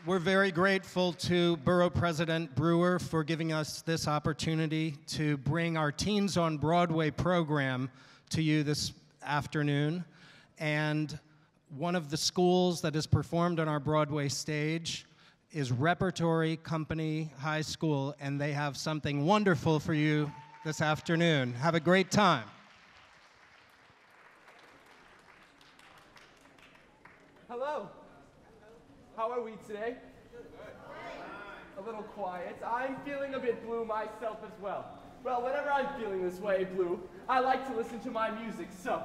We're very grateful to Borough President Brewer for giving us this opportunity to bring our Teens on Broadway program to you this afternoon. And one of the schools that has performed on our Broadway stage is Repertory Company High School, and they have something wonderful for you this afternoon. Have a great time. Hello. How are we today? A little quiet. I'm feeling a bit blue myself as well. Well, whenever I'm feeling this way, blue, I like to listen to my music. So,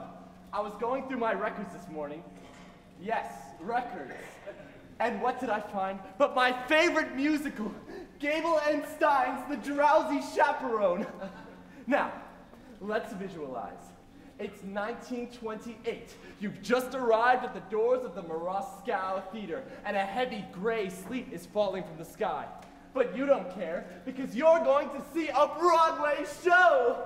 I was going through my records this morning. Yes, records. And what did I find but my favorite musical, Gable and Stein's The Drowsy Chaperone. Now, let's visualize. It's 1928. You've just arrived at the doors of the Moscow Theater, and a heavy gray sleet is falling from the sky. But you don't care, because you're going to see a Broadway show!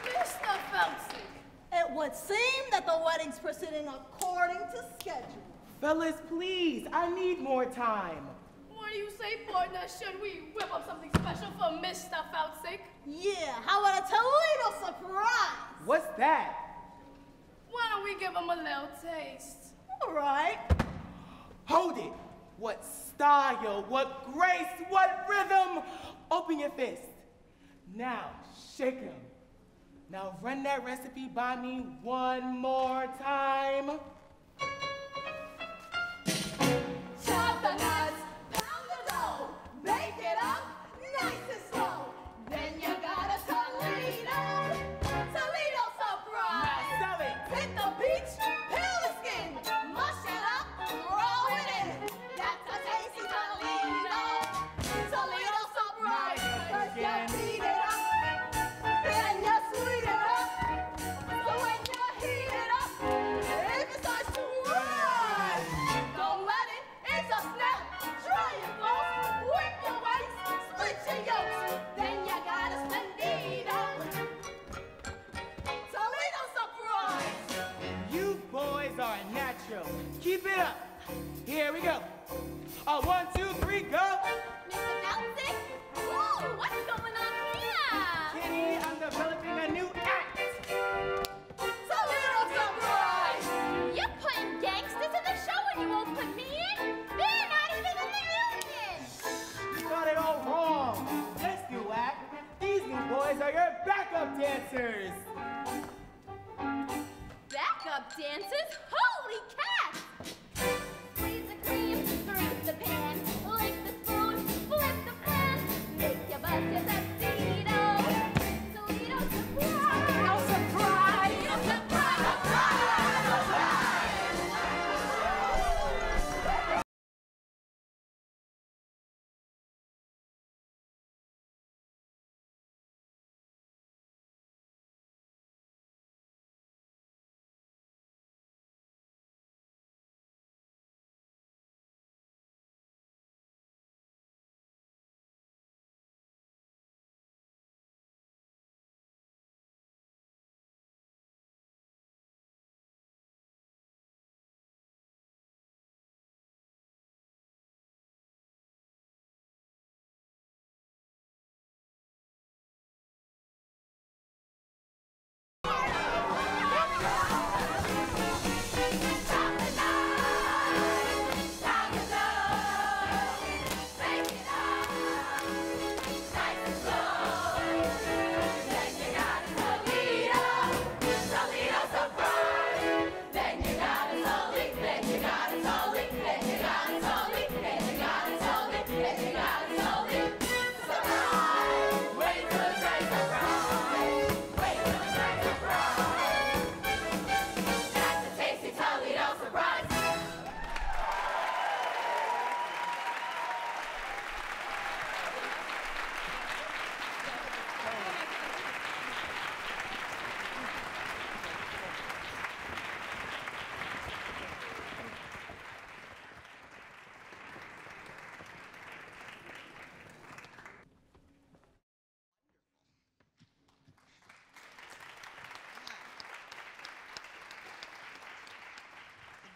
Mr. Felsick, it would seem that the wedding's proceeding according to schedule. Fellas, please, I need more time. What do you say, partner? Should we whip up something special for Mr. Felsick? Yeah, how about a Toledo surprise? What's that? Why don't we give him a little taste? All right. Hold it. What style, what grace, what rhythm. Open your fist. Now, shake him. Now run that recipe by me one more time. Chop the nuts. Bake it up nice and slow. Then you got a Toledo surprise. Now sell it. Hit the beach, peel the skin, mush it up, throw it in. That's a tasty Toledo surprise. First you beat it up, then you sweet it up. So when you heat it up, if it starts to rise, don't let it, it's a snap. Try it, folks. Whip your waist, split your yolks, then you got a Toledo surprise. You boys are natural. Keep it up. Here we go. 1, 2, 3, go. Mr. Felsick? Whoa, what's going on here? Kenny, I'm developing a new act. Toledo surprise! You're putting gangsters in the show and you won't put me in? They're not even in the union! You got it all wrong. Let's do act. These new boys are your backup dancers. Backup dancers? Holy cats! Squeeze the cream through the pan, lick the spoon, flip the pan, make your bust your Toledo. Toledo surprise! Surprise!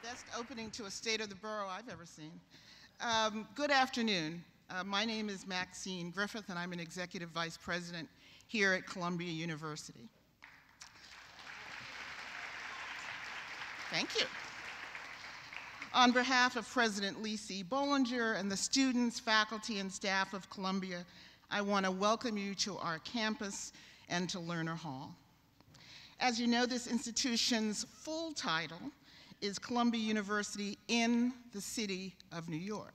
Best opening to a State of the Borough I've ever seen. Good afternoon. My name is Maxine Griffith, and I'm an Executive Vice President here at Columbia University. Thank you. On behalf of President Lee C. Bollinger and the students, faculty, and staff of Columbia, I want to welcome you to our campus and to Lerner Hall. As you know, this institution's full title is Columbia University in the City of New York.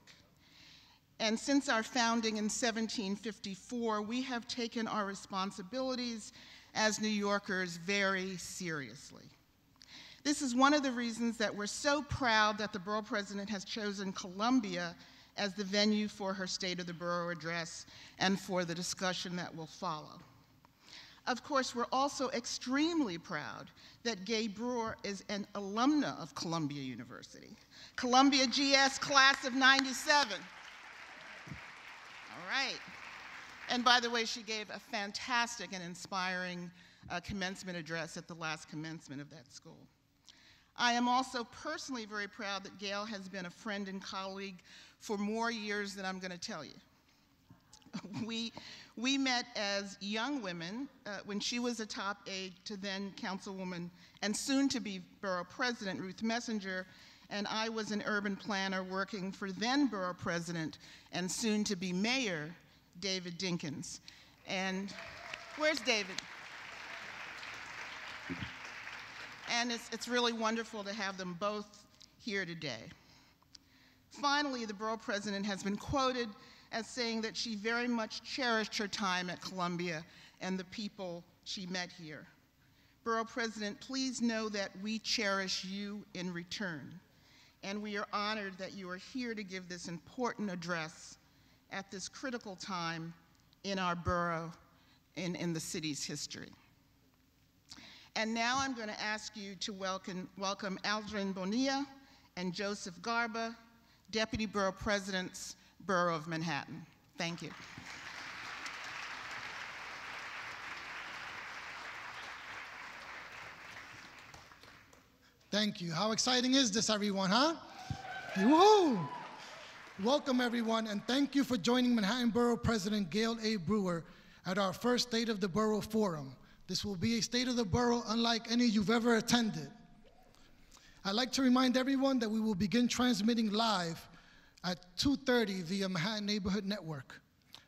And since our founding in 1754, we have taken our responsibilities as New Yorkers very seriously. This is one of the reasons that we're so proud that the Borough President has chosen Columbia as the venue for her State of the Borough address and for the discussion that will follow. Of course, we're also extremely proud that Gay Brewer is an alumna of Columbia University. Columbia GS class of '97. All right. And by the way, she gave a fantastic and inspiring commencement address at the last commencement of that school. I am also personally very proud that Gail has been a friend and colleague for more years than I'm going to tell you. We met as young women when she was a top aide to then Councilwoman and soon to be Borough President Ruth Messinger, and I was an urban planner working for then Borough President and soon to be Mayor David Dinkins. And where's David? And it's really wonderful to have them both here today. Finally, the Borough President has been quoted as saying that she very much cherished her time at Columbia and the people she met here. Borough President, please know that we cherish you in return, and we are honored that you are here to give this important address at this critical time in our borough in the city's history. And now I'm going to ask you to welcome Aldrin Bonilla and Joseph Garba, Deputy Borough Presidents, Borough of Manhattan. Thank you. Thank you. How exciting is this, everyone, huh? Woo! Welcome, everyone, and thank you for joining Manhattan Borough President Gale A. Brewer at our first State of the Borough Forum. This will be a State of the Borough unlike any you've ever attended. I'd like to remind everyone that we will begin transmitting live at 2:30 via Manhattan Neighborhood Network.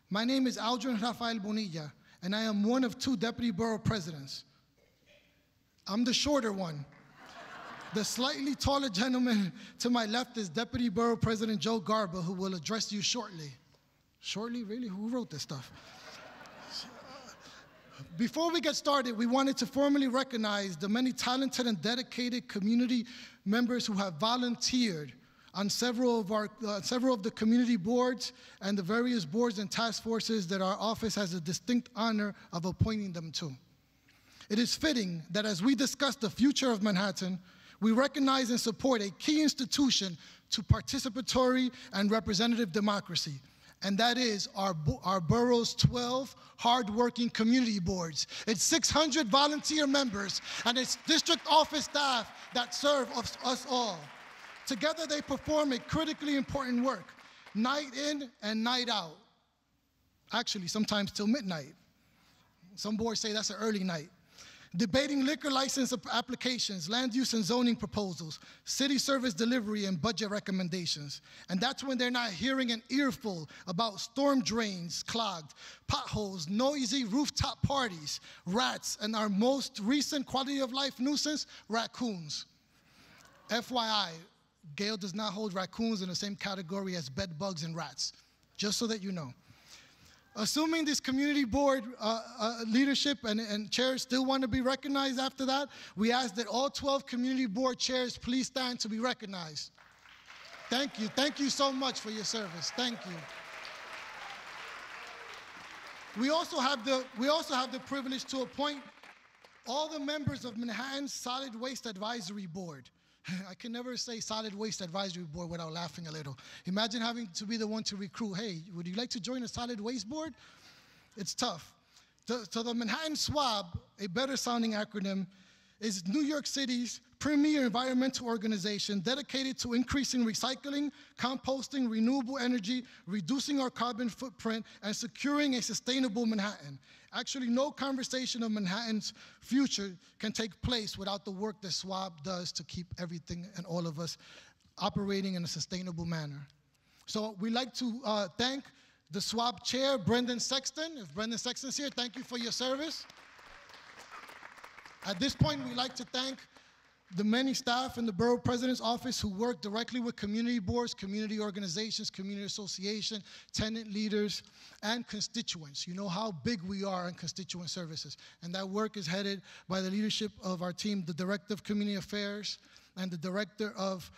My name is Aldrin Rafael Bonilla, and I am one of 2 Deputy Borough Presidents. I'm the shorter one. The slightly taller gentleman to my left is Deputy Borough President Joe Garba, who will address you shortly. Shortly? Really? Who wrote this stuff? Before we get started, we wanted to formally recognize the many talented and dedicated community members who have volunteered on several of the community boards and the various boards and task forces that our office has a distinct honor of appointing them to. It is fitting that as we discuss the future of Manhattan, we recognize and support a key institution to participatory and representative democracy, and that is our borough's 12 hardworking community boards. It's 600 volunteer members and its district office staff that serve us all. Together they perform a critically important work, night in and night out. Actually, sometimes till midnight. Some boards say that's an early night. Debating liquor license applications, land use and zoning proposals, city service delivery and budget recommendations. And that's when they're not hearing an earful about storm drains clogged, potholes, noisy rooftop parties, rats, and our most recent quality of life nuisance, raccoons. FYI, Gale does not hold raccoons in the same category as bed bugs and rats, just so that you know. Assuming this community board leadership and chairs still want to be recognized after that, we ask that all 12 community board chairs please stand to be recognized. Thank you. Thank you so much for your service. Thank you. We also have the privilege to appoint all the members of Manhattan's Solid Waste Advisory Board. I can never say Solid Waste Advisory Board without laughing a little. Imagine having to be the one to recruit, hey, would you like to join a Solid Waste Board? It's tough. So the Manhattan SWAB, a better sounding acronym, is New York City's premier environmental organization dedicated to increasing recycling, composting, renewable energy, reducing our carbon footprint, and securing a sustainable Manhattan. Actually, no conversation of Manhattan's future can take place without the work that SWAB does to keep everything and all of us operating in a sustainable manner. So we'd like to thank the SWAB chair, Brendan Sexton. If Brendan Sexton's here, thank you for your service. At this point, we'd like to thank the many staff in the Borough President's office who work directly with community boards, community organizations, community association, tenant leaders, and constituents. You know how big we are in constituent services. And that work is headed by the leadership of our team, the Director of Community Affairs, and the Director of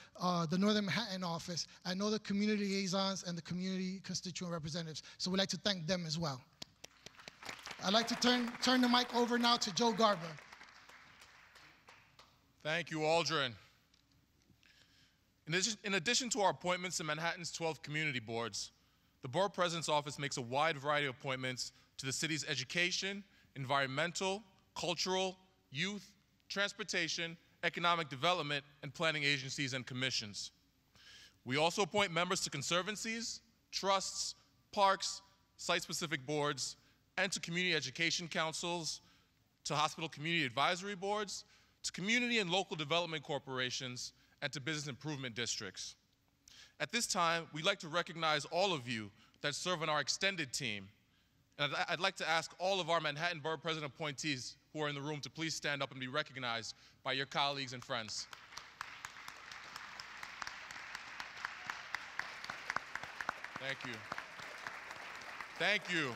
the Northern Manhattan office, and all the community liaisons and the community constituent representatives. So we'd like to thank them as well. I'd like to turn the mic over now to Joe Garber. Thank you, Aldrin. In addition to our appointments to Manhattan's 12 community boards, the Borough President's office makes a wide variety of appointments to the city's education, environmental, cultural, youth, transportation, economic development, and planning agencies and commissions. We also appoint members to conservancies, trusts, parks, site-specific boards, and to community education councils, to hospital community advisory boards, to community and local development corporations, and to business improvement districts. At this time, we'd like to recognize all of you that serve on our extended team. And I'd like to ask all of our Manhattan Borough President appointees who are in the room to please stand up and be recognized by your colleagues and friends. Thank you. Thank you.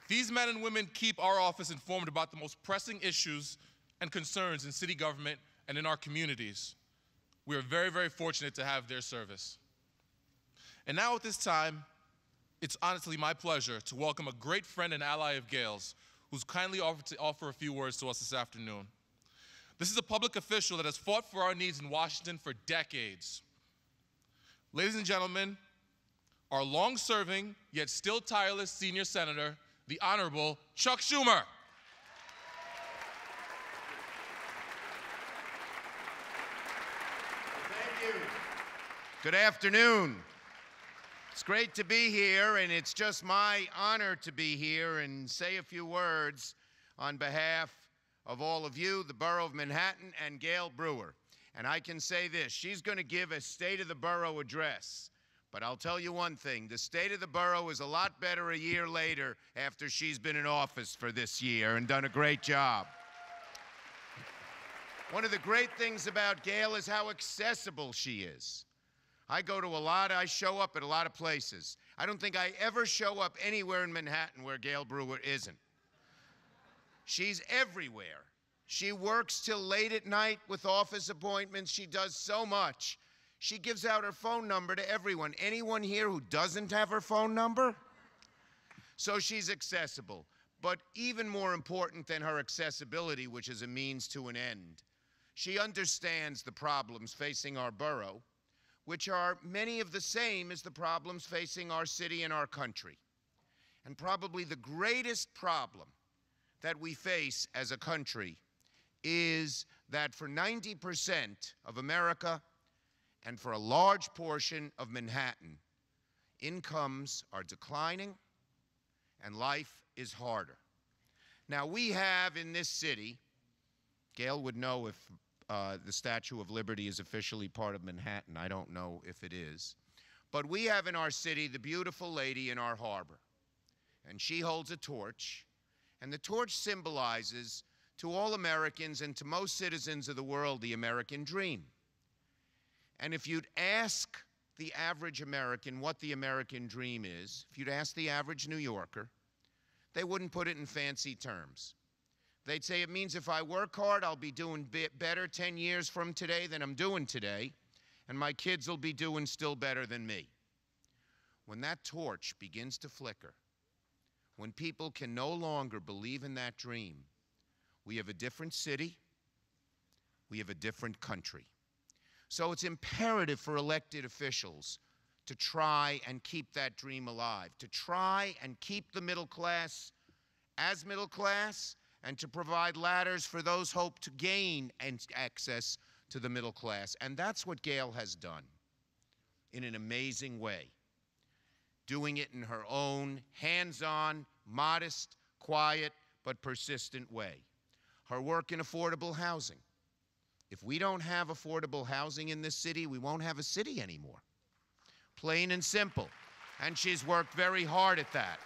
These men and women keep our office informed about the most pressing issues and concerns in city government and in our communities. We are very, very fortunate to have their service. And now at this time, it's honestly my pleasure to welcome a great friend and ally of Gale's who's kindly offered to offer a few words to us this afternoon. This is a public official that has fought for our needs in Washington for decades. Ladies and gentlemen, our long-serving, yet still tireless senior senator, the Honorable Chuck Schumer. Thank you. Good afternoon. It's great to be here, and it's just my honor to be here and say a few words on behalf of all of you, the Borough of Manhattan, and Gale Brewer. And I can say this, she's going to give a State of the Borough address. But I'll tell you one thing, the state of the borough is a lot better a year later after she's been in office for this year and done a great job. One of the great things about Gale is how accessible she is. I show up at a lot of places. I don't think I ever show up anywhere in Manhattan where Gale Brewer isn't. She's everywhere. She works till late at night with office appointments. She does so much. She gives out her phone number to everyone. Anyone here who doesn't have her phone number? So she's accessible. But even more important than her accessibility, which is a means to an end, she understands the problems facing our borough, which are many of the same as the problems facing our city and our country. And probably the greatest problem that we face as a country is that for 90% of America, and for a large portion of Manhattan, incomes are declining and life is harder. Now we have in this city, Gale would know if the Statue of Liberty is officially part of Manhattan. I don't know if it is. But we have in our city the beautiful lady in our harbor. And she holds a torch. And the torch symbolizes to all Americans and to most citizens of the world the American dream. And if you'd ask the average American what the American dream is, if you'd ask the average New Yorker, they wouldn't put it in fancy terms. They'd say it means if I work hard, I'll be doing better 10 years from today than I'm doing today, and my kids will be doing still better than me. When that torch begins to flicker, when people can no longer believe in that dream, we have a different city, we have a different country. So it's imperative for elected officials to try and keep that dream alive, to try and keep the middle class as middle class, and to provide ladders for those hope to gain access to the middle class. And that's what Gale has done in an amazing way, doing it in her own hands-on, modest, quiet, but persistent way. Her work in affordable housing. If we don't have affordable housing in this city, we won't have a city anymore. Plain and simple. And she's worked very hard at that.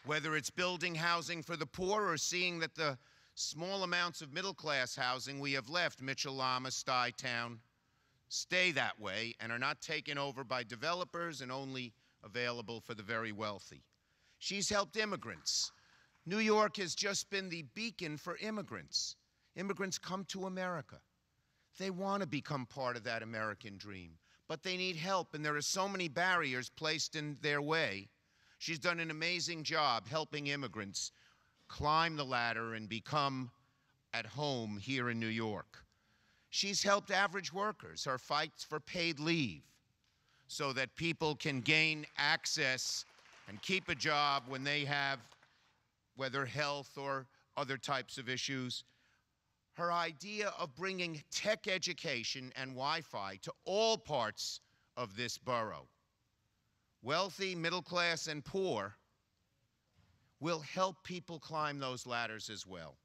Whether it's building housing for the poor or seeing that the small amounts of middle-class housing we have left, Mitchell-Lama, Stuytown, stay that way and are not taken over by developers and only available for the very wealthy. She's helped immigrants. New York has just been the beacon for immigrants. Immigrants come to America. They want to become part of that American dream, but they need help, and there are so many barriers placed in their way. She's done an amazing job helping immigrants climb the ladder and become at home here in New York. She's helped average workers, her fights for paid leave, so that people can gain access and keep a job when they have, whether health or other types of issues. Her idea of bringing tech education and Wi-Fi to all parts of this borough, wealthy, middle class, and poor, will help people climb those ladders as well.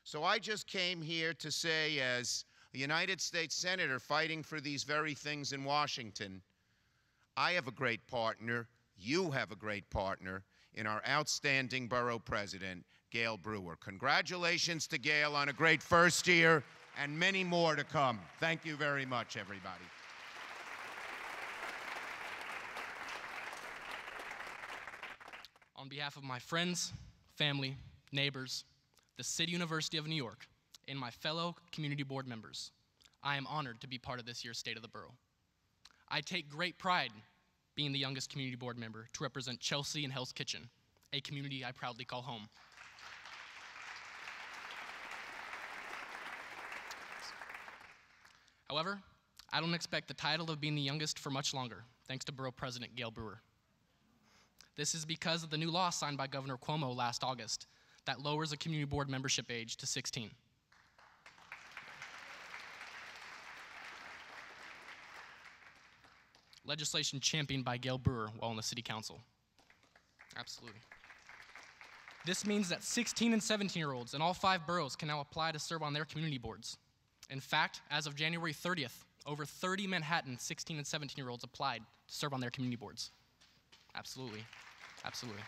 So I just came here to say, as a United States Senator fighting for these very things in Washington, I have a great partner, you have a great partner in our outstanding Borough President, Gale Brewer. Congratulations to Gale on a great first year and many more to come. Thank you very much, everybody. On behalf of my friends, family, neighbors, the City University of New York, and my fellow community board members, I am honored to be part of this year's State of the Borough. I take great pride being the youngest community board member to represent Chelsea and Hell's Kitchen, a community I proudly call home. However, I don't expect the title of being the youngest for much longer, thanks to Borough President Gale Brewer. This is because of the new law signed by Governor Cuomo last August that lowers the community board membership age to 16. Legislation championed by Gale Brewer while on the City Council. Absolutely. This means that 16 and 17-year-olds in all 5 boroughs can now apply to serve on their community boards. In fact, as of January 30th, over 30 Manhattan 16 and 17-year-olds applied to serve on their community boards. Absolutely. Absolutely.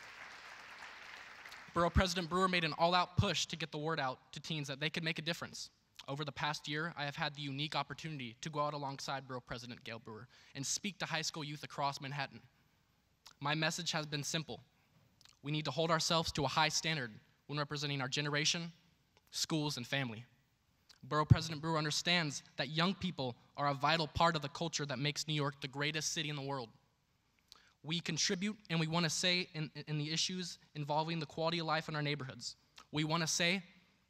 Borough President Brewer made an all-out push to get the word out to teens that they could make a difference. Over the past year, I have had the unique opportunity to go out alongside Borough President Gale Brewer and speak to high school youth across Manhattan. My message has been simple. We need to hold ourselves to a high standard when representing our generation, schools, and family. Borough President Brewer understands that young people are a vital part of the culture that makes New York the greatest city in the world. We contribute and we want to say in the issues involving the quality of life in our neighborhoods. We want to say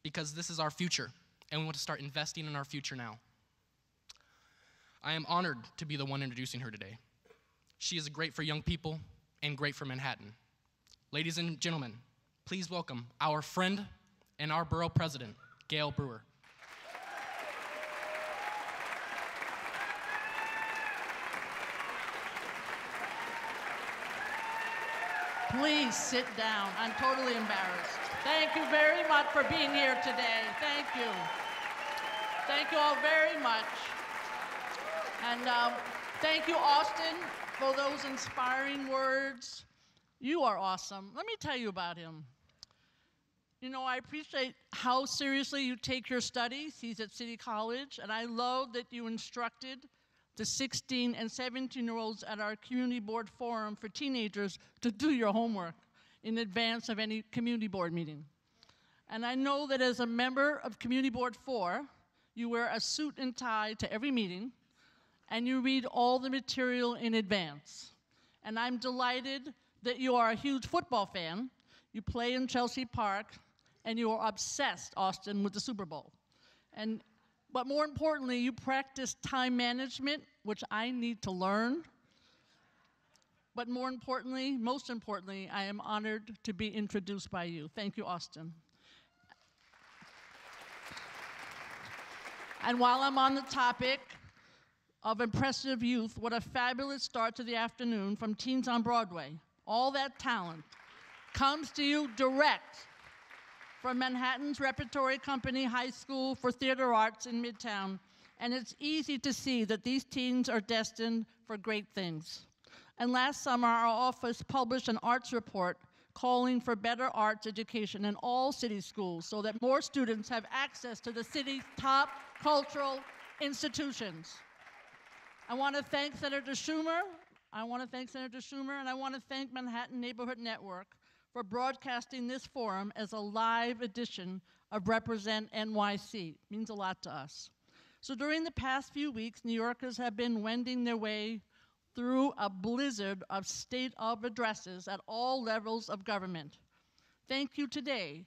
because this is our future and we want to start investing in our future now. I am honored to be the one introducing her today. She is great for young people and great for Manhattan. Ladies and gentlemen, please welcome our friend and our Borough President, Gale Brewer. Please sit down. I'm totally embarrassed. Thank you very much for being here today. Thank you. Thank you all very much. And thank you, Austin, for those inspiring words. You are awesome. Let me tell you about him. You know, I appreciate how seriously you take your studies. He's at City College, and I love that you instructed the 16 and 17-year-olds at our Community Board Forum for teenagers to do your homework in advance of any community board meeting. And I know that as a member of Community Board 4, you wear a suit and tie to every meeting, and you read all the material in advance. And I'm delighted that you are a huge football fan, you play in Chelsea Park, and you are obsessed, Austin, with the Super Bowl. But more importantly, you practice time management, which I need to learn. But more importantly, most importantly, I am honored to be introduced by you. Thank you, Austin. And while I'm on the topic of impressive youth, what a fabulous start to the afternoon from Teens on Broadway. All that talent comes to you direct from Manhattan's Repertory Company High School for Theater Arts in Midtown, and it's easy to see that these teens are destined for great things. And last summer, our office published an arts report calling for better arts education in all city schools so that more students have access to the city's top cultural institutions. I want to thank Senator Schumer. And I want to thank Manhattan Neighborhood Network for broadcasting this forum as a live edition of Represent NYC. It means a lot to us. So during the past few weeks, New Yorkers have been wending their way through a blizzard of state of addresses at all levels of government. Thank you today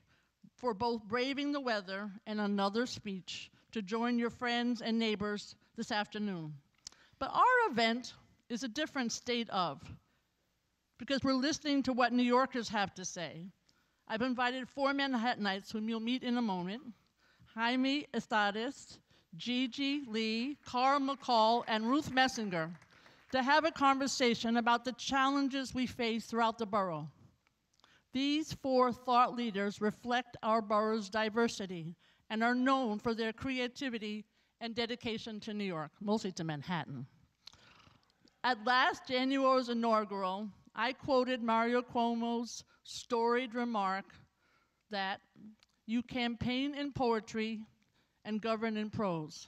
for both braving the weather and another speech to join your friends and neighbors this afternoon. But our event is a different state of, because we're listening to what New Yorkers have to say. I've invited 4 Manhattanites whom you'll meet in a moment: Jaime Estades, Gigi Lee, Carl McCall, and Ruth Messinger, to have a conversation about the challenges we face throughout the borough. These 4 thought leaders reflect our borough's diversity and are known for their creativity and dedication to New York, mostly to Manhattan. At last January's inaugural, I quoted Mario Cuomo's storied remark that you campaign in poetry and govern in prose.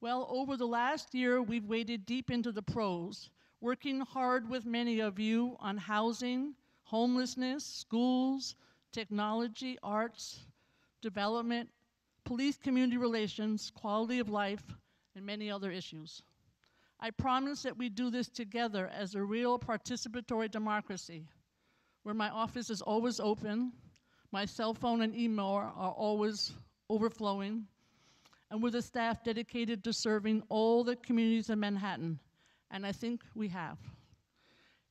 Well, over the last year, we've waded deep into the prose, working hard with many of you on housing, homelessness, schools, technology, arts, development, police community relations, quality of life, and many other issues. I promise that we do this together as a real participatory democracy, where my office is always open, my cell phone and email are always overflowing, and with a staff dedicated to serving all the communities in Manhattan, and I think we have.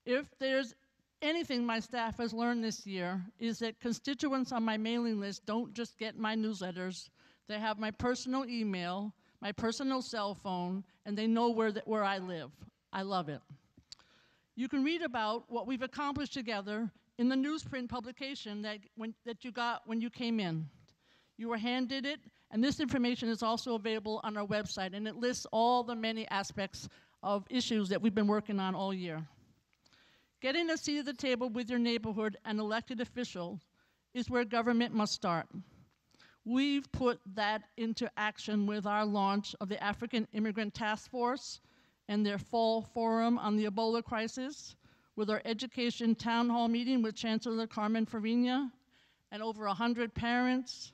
If there's anything my staff has learned this year, is that constituents on my mailing list don't just get my newsletters, they have my personal email, my personal cell phone, and they know where I live. I love it. You can read about what we've accomplished together in the newsprint publication that you got when you came in. You were handed it, and this information is also available on our website, and it lists all the many aspects of issues that we've been working on all year. Getting a seat at the table with your neighborhood and elected officials is where government must start. We've put that into action with our launch of the African Immigrant Task Force and their fall forum on the Ebola crisis, with our education town hall meeting with Chancellor Carmen Farina, and over 100 parents,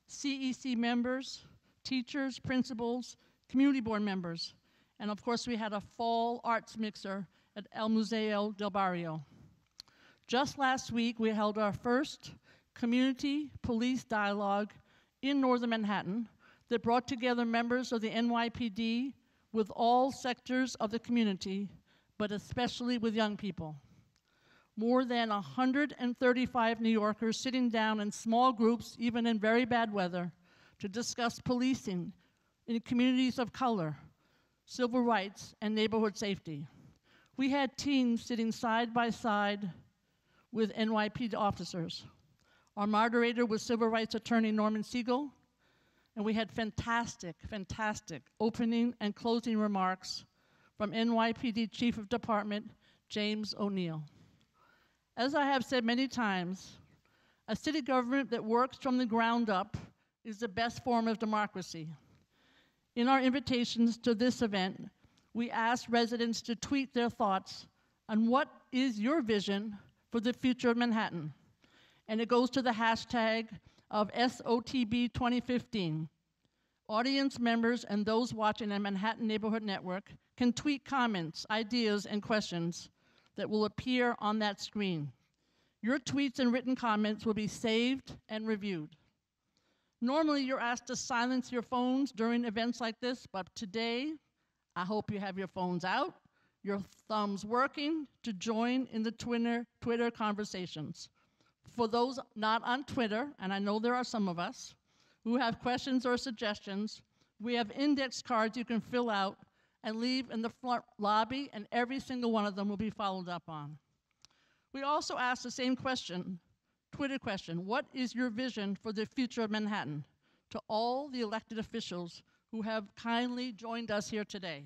CEC members, teachers, principals, community board members, and of course we had a fall arts mixer at El Museo del Barrio. Just last week we held our first community police dialogue in Northern Manhattan that brought together members of the NYPD with all sectors of the community, but especially with young people. More than 135 New Yorkers sitting down in small groups, even in very bad weather, to discuss policing in communities of color, civil rights, and neighborhood safety. We had teams sitting side by side with NYPD officers. Our moderator was civil rights attorney Norman Siegel, and we had fantastic opening and closing remarks from NYPD Chief of Department James O'Neill. As I have said many times, a city government that works from the ground up is the best form of democracy. In our invitations to this event, we asked residents to tweet their thoughts on what is your vision for the future of Manhattan. And it goes to the hashtag of SOTB 2015. Audience members and those watching the Manhattan Neighborhood Network can tweet comments, ideas, and questions that will appear on that screen. Your tweets and written comments will be saved and reviewed. Normally, you're asked to silence your phones during events like this, but today, I hope you have your phones out, your thumbs working to join in the Twitter conversations. For those not on Twitter, and I know there are some of us, who have questions or suggestions, we have index cards you can fill out and leave in the front lobby, and every single one of them will be followed up on. We also ask the same question, Twitter question: what is your vision for the future of Manhattan? To all the elected officials who have kindly joined us here today.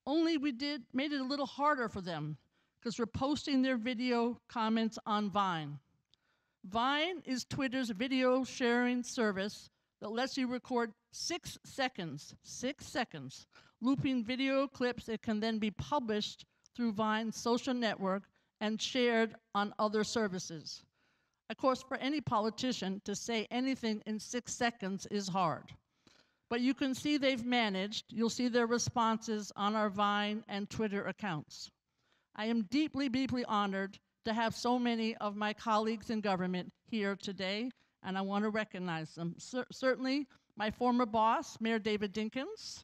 Only we made it a little harder for them because we're posting their video comments on Vine. Vine is Twitter's video sharing service that lets you record 6 seconds, looping video clips that can then be published through Vine's social network and shared on other services. Of course, for any politician to say anything in 6 seconds is hard. But you can see they've managed. You'll see their responses on our Vine and Twitter accounts. I am deeply, deeply honored to have so many of my colleagues in government here today, and I want to recognize them. Certainly, my former boss, Mayor David Dinkins,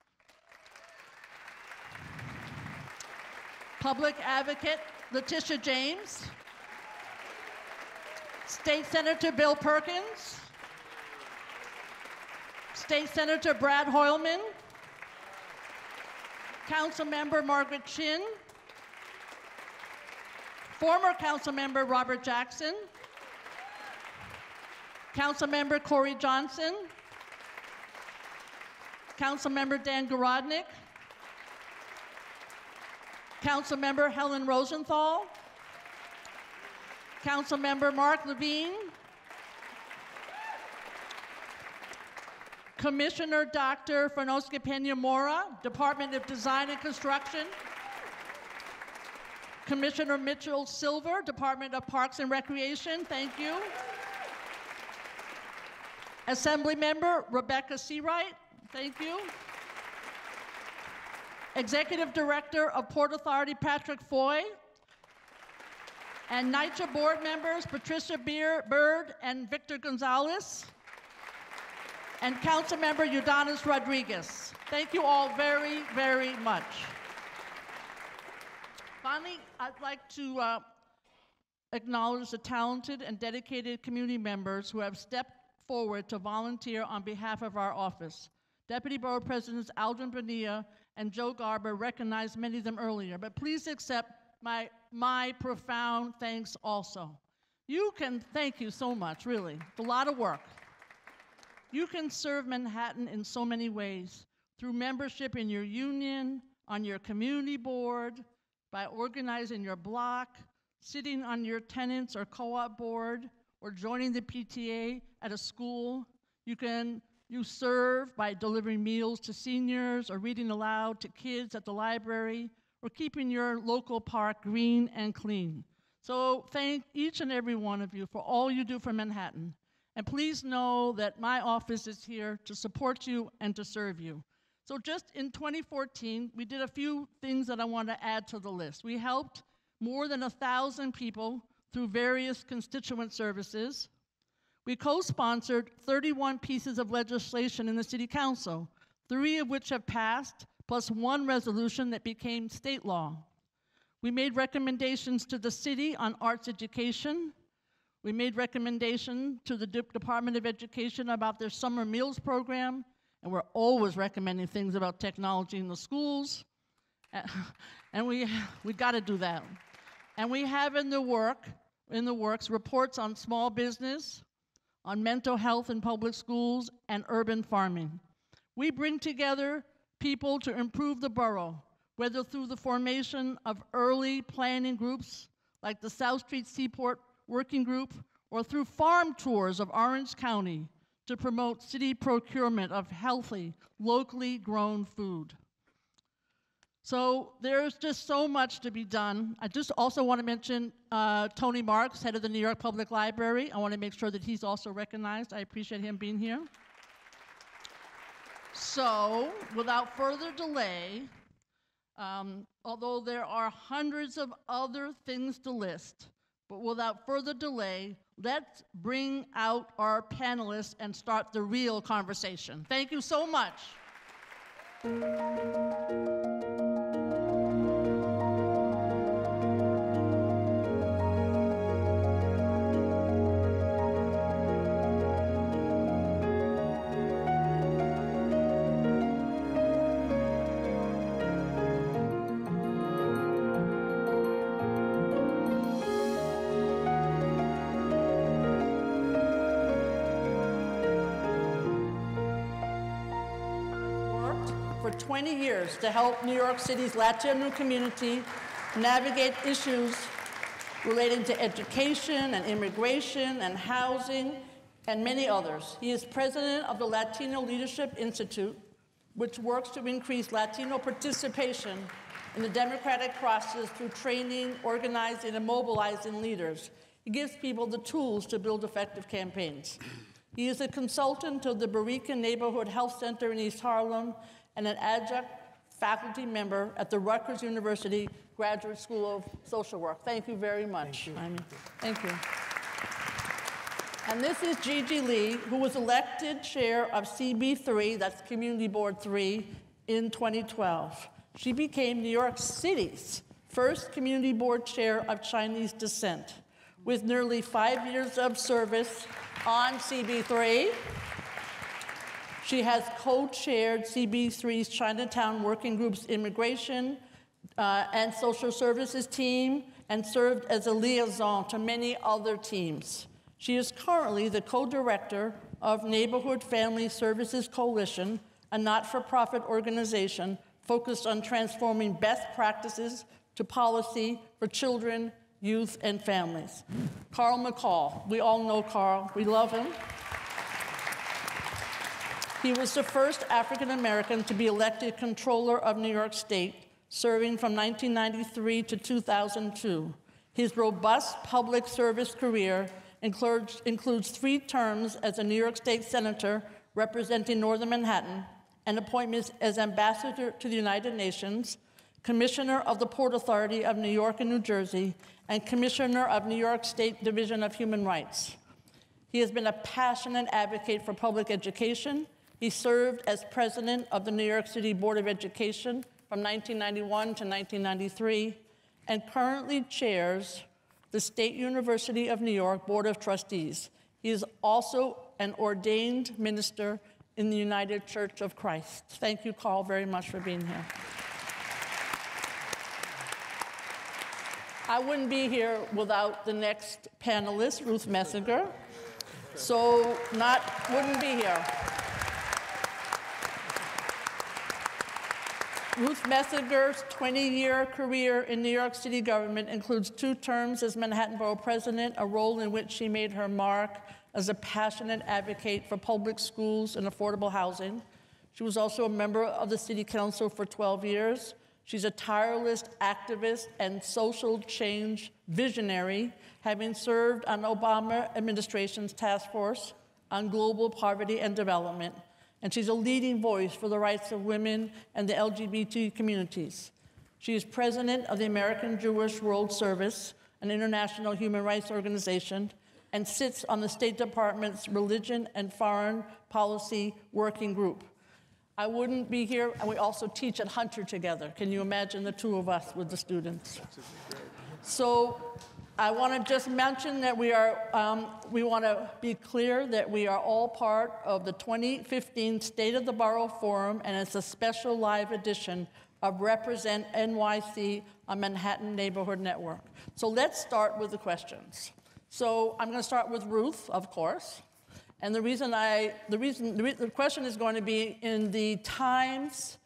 Public Advocate Letitia James, State Senator Bill Perkins, State Senator Brad Hoylman, Council Member Margaret Chin, former Council Member Robert Jackson, Council Member Corey Johnson, Council Member Dan Garodnick, Council Member Helen Rosenthal, Council Member Mark Levine, Commissioner Dr. Franoska Peña-Mora, Department of Design and Construction, Commissioner Mitchell Silver, Department of Parks and Recreation, thank you. Assembly Member Rebecca Seawright, thank you. Executive Director of Port Authority Patrick Foy, and NYCHA board members Patricia Bird and Victor Gonzalez, and Council Member Udanis Rodriguez. Thank you all very, very much. Finally, I'd like to acknowledge the talented and dedicated community members who have stepped forward to volunteer on behalf of our office. Deputy Borough Presidents Aldrin Bonilla and Joe Garber recognized many of them earlier, but please accept my profound thanks also. Thank you so much, really. It's a lot of work. You can serve Manhattan in so many ways, through membership in your union, on your community board, by organizing your block, sitting on your tenants or co-op board, or joining the PTA at a school. You serve by delivering meals to seniors, or reading aloud to kids at the library, or keeping your local park green and clean. So thank each and every one of you for all you do for Manhattan. And please know that my office is here to support you and to serve you. So just in 2014, we did a few things that I want to add to the list. We helped more than 1,000 people through various constituent services. We co-sponsored 31 pieces of legislation in the City Council, 3 of which have passed, plus 1 resolution that became state law. We made recommendations to the city on arts education. We made recommendations to the Department of Education about their summer meals program, and we're always recommending things about technology in the schools. And we got to do that. And we have in the works reports on small business, on mental health in public schools, and urban farming. We bring together people to improve the borough, whether through the formation of early planning groups like the South Street Seaport Working Group, or through farm tours of Orange County to promote city procurement of healthy, locally grown food. So there's just so much to be done. I just also want to mention Tony Marks, head of the New York Public Library. I want to make sure that he's also recognized. I appreciate him being here. So, without further delay, although there are hundreds of other things to list, but without further delay, let's bring out our panelists and start the real conversation. Thank you so much. for 20 years to help New York City's Latino community navigate issues relating to education and immigration and housing and many others. He is president of the Latino Leadership Institute, which works to increase Latino participation in the democratic process through training, organizing, and mobilizing leaders. He gives people the tools to build effective campaigns. He is a consultant to the Barica Neighborhood Health Center in East Harlem and an adjunct faculty member at the Rutgers University Graduate School of Social Work. Thank you very much. Thank you. And this is Gigi Lee, who was elected chair of CB3, that's Community Board 3, in 2012. She became New York City's first community board chair of Chinese descent. With nearly 5 years of service on CB3, she has co-chaired CB3's Chinatown Working Group's immigration and social services team and served as a liaison to many other teams. She is currently the co-director of Neighborhood Family Services Coalition, a not-for-profit organization focused on transforming best practices to policy for children, youth, and families. Carl McCall. We all know Carl. We love him. He was the first African American to be elected controller of New York State, serving from 1993 to 2002. His robust public service career includes 3 terms as a New York State Senator representing Northern Manhattan, and appointments as Ambassador to the United Nations, Commissioner of the Port Authority of New York and New Jersey, and Commissioner of New York State Division of Human Rights. He has been a passionate advocate for public education. He served as president of the New York City Board of Education from 1991 to 1993, and currently chairs the State University of New York Board of Trustees. He is also an ordained minister in the United Church of Christ. Thank you, Carl, very much for being here. I wouldn't be here without the next panelist, Ruth Messinger. Wouldn't be here. Ruth Messinger's 20-year career in New York City government includes 2 terms as Manhattan Borough President, a role in which she made her mark as a passionate advocate for public schools and affordable housing. She was also a member of the City Council for 12 years. She's a tireless activist and social change visionary, having served on Obama administration's task force on global poverty and development. And she's a leading voice for the rights of women and the LGBT communities. She is president of the American Jewish World Service, an international human rights organization, and sits on the State Department's Religion and Foreign Policy Working Group. I wouldn't be here, and we also teach at Hunter together. Can you imagine the 2 of us with the students? So I want to just mention that we want to be clear that we are all part of the 2015 State of the Borough Forum, and it's a special live edition of Represent NYC, a Manhattan Neighborhood Network. So let's start with the questions. So I'm going to start with Ruth, of course. And the question is going to be in the Times.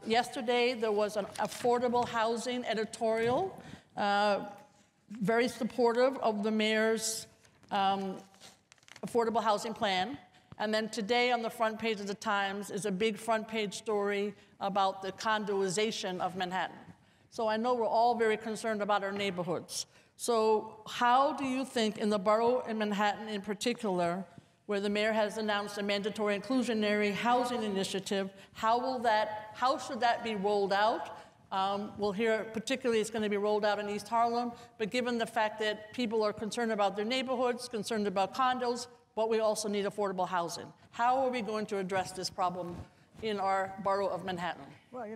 Yesterday, there was an affordable housing editorial, very supportive of the mayor's affordable housing plan. And then today on the front page of the Times is a big front page story about the condoization of Manhattan. So I know we're all very concerned about our neighborhoods. So how do you think in the borough in Manhattan in particular, where the mayor has announced a mandatory inclusionary housing initiative, how should that be rolled out? We'll hear particularly it's going to be rolled out in East Harlem, but given the fact that people are concerned about their neighborhoods, concerned about condos, but we also need affordable housing. How are we going to address this problem in our borough of Manhattan? Well,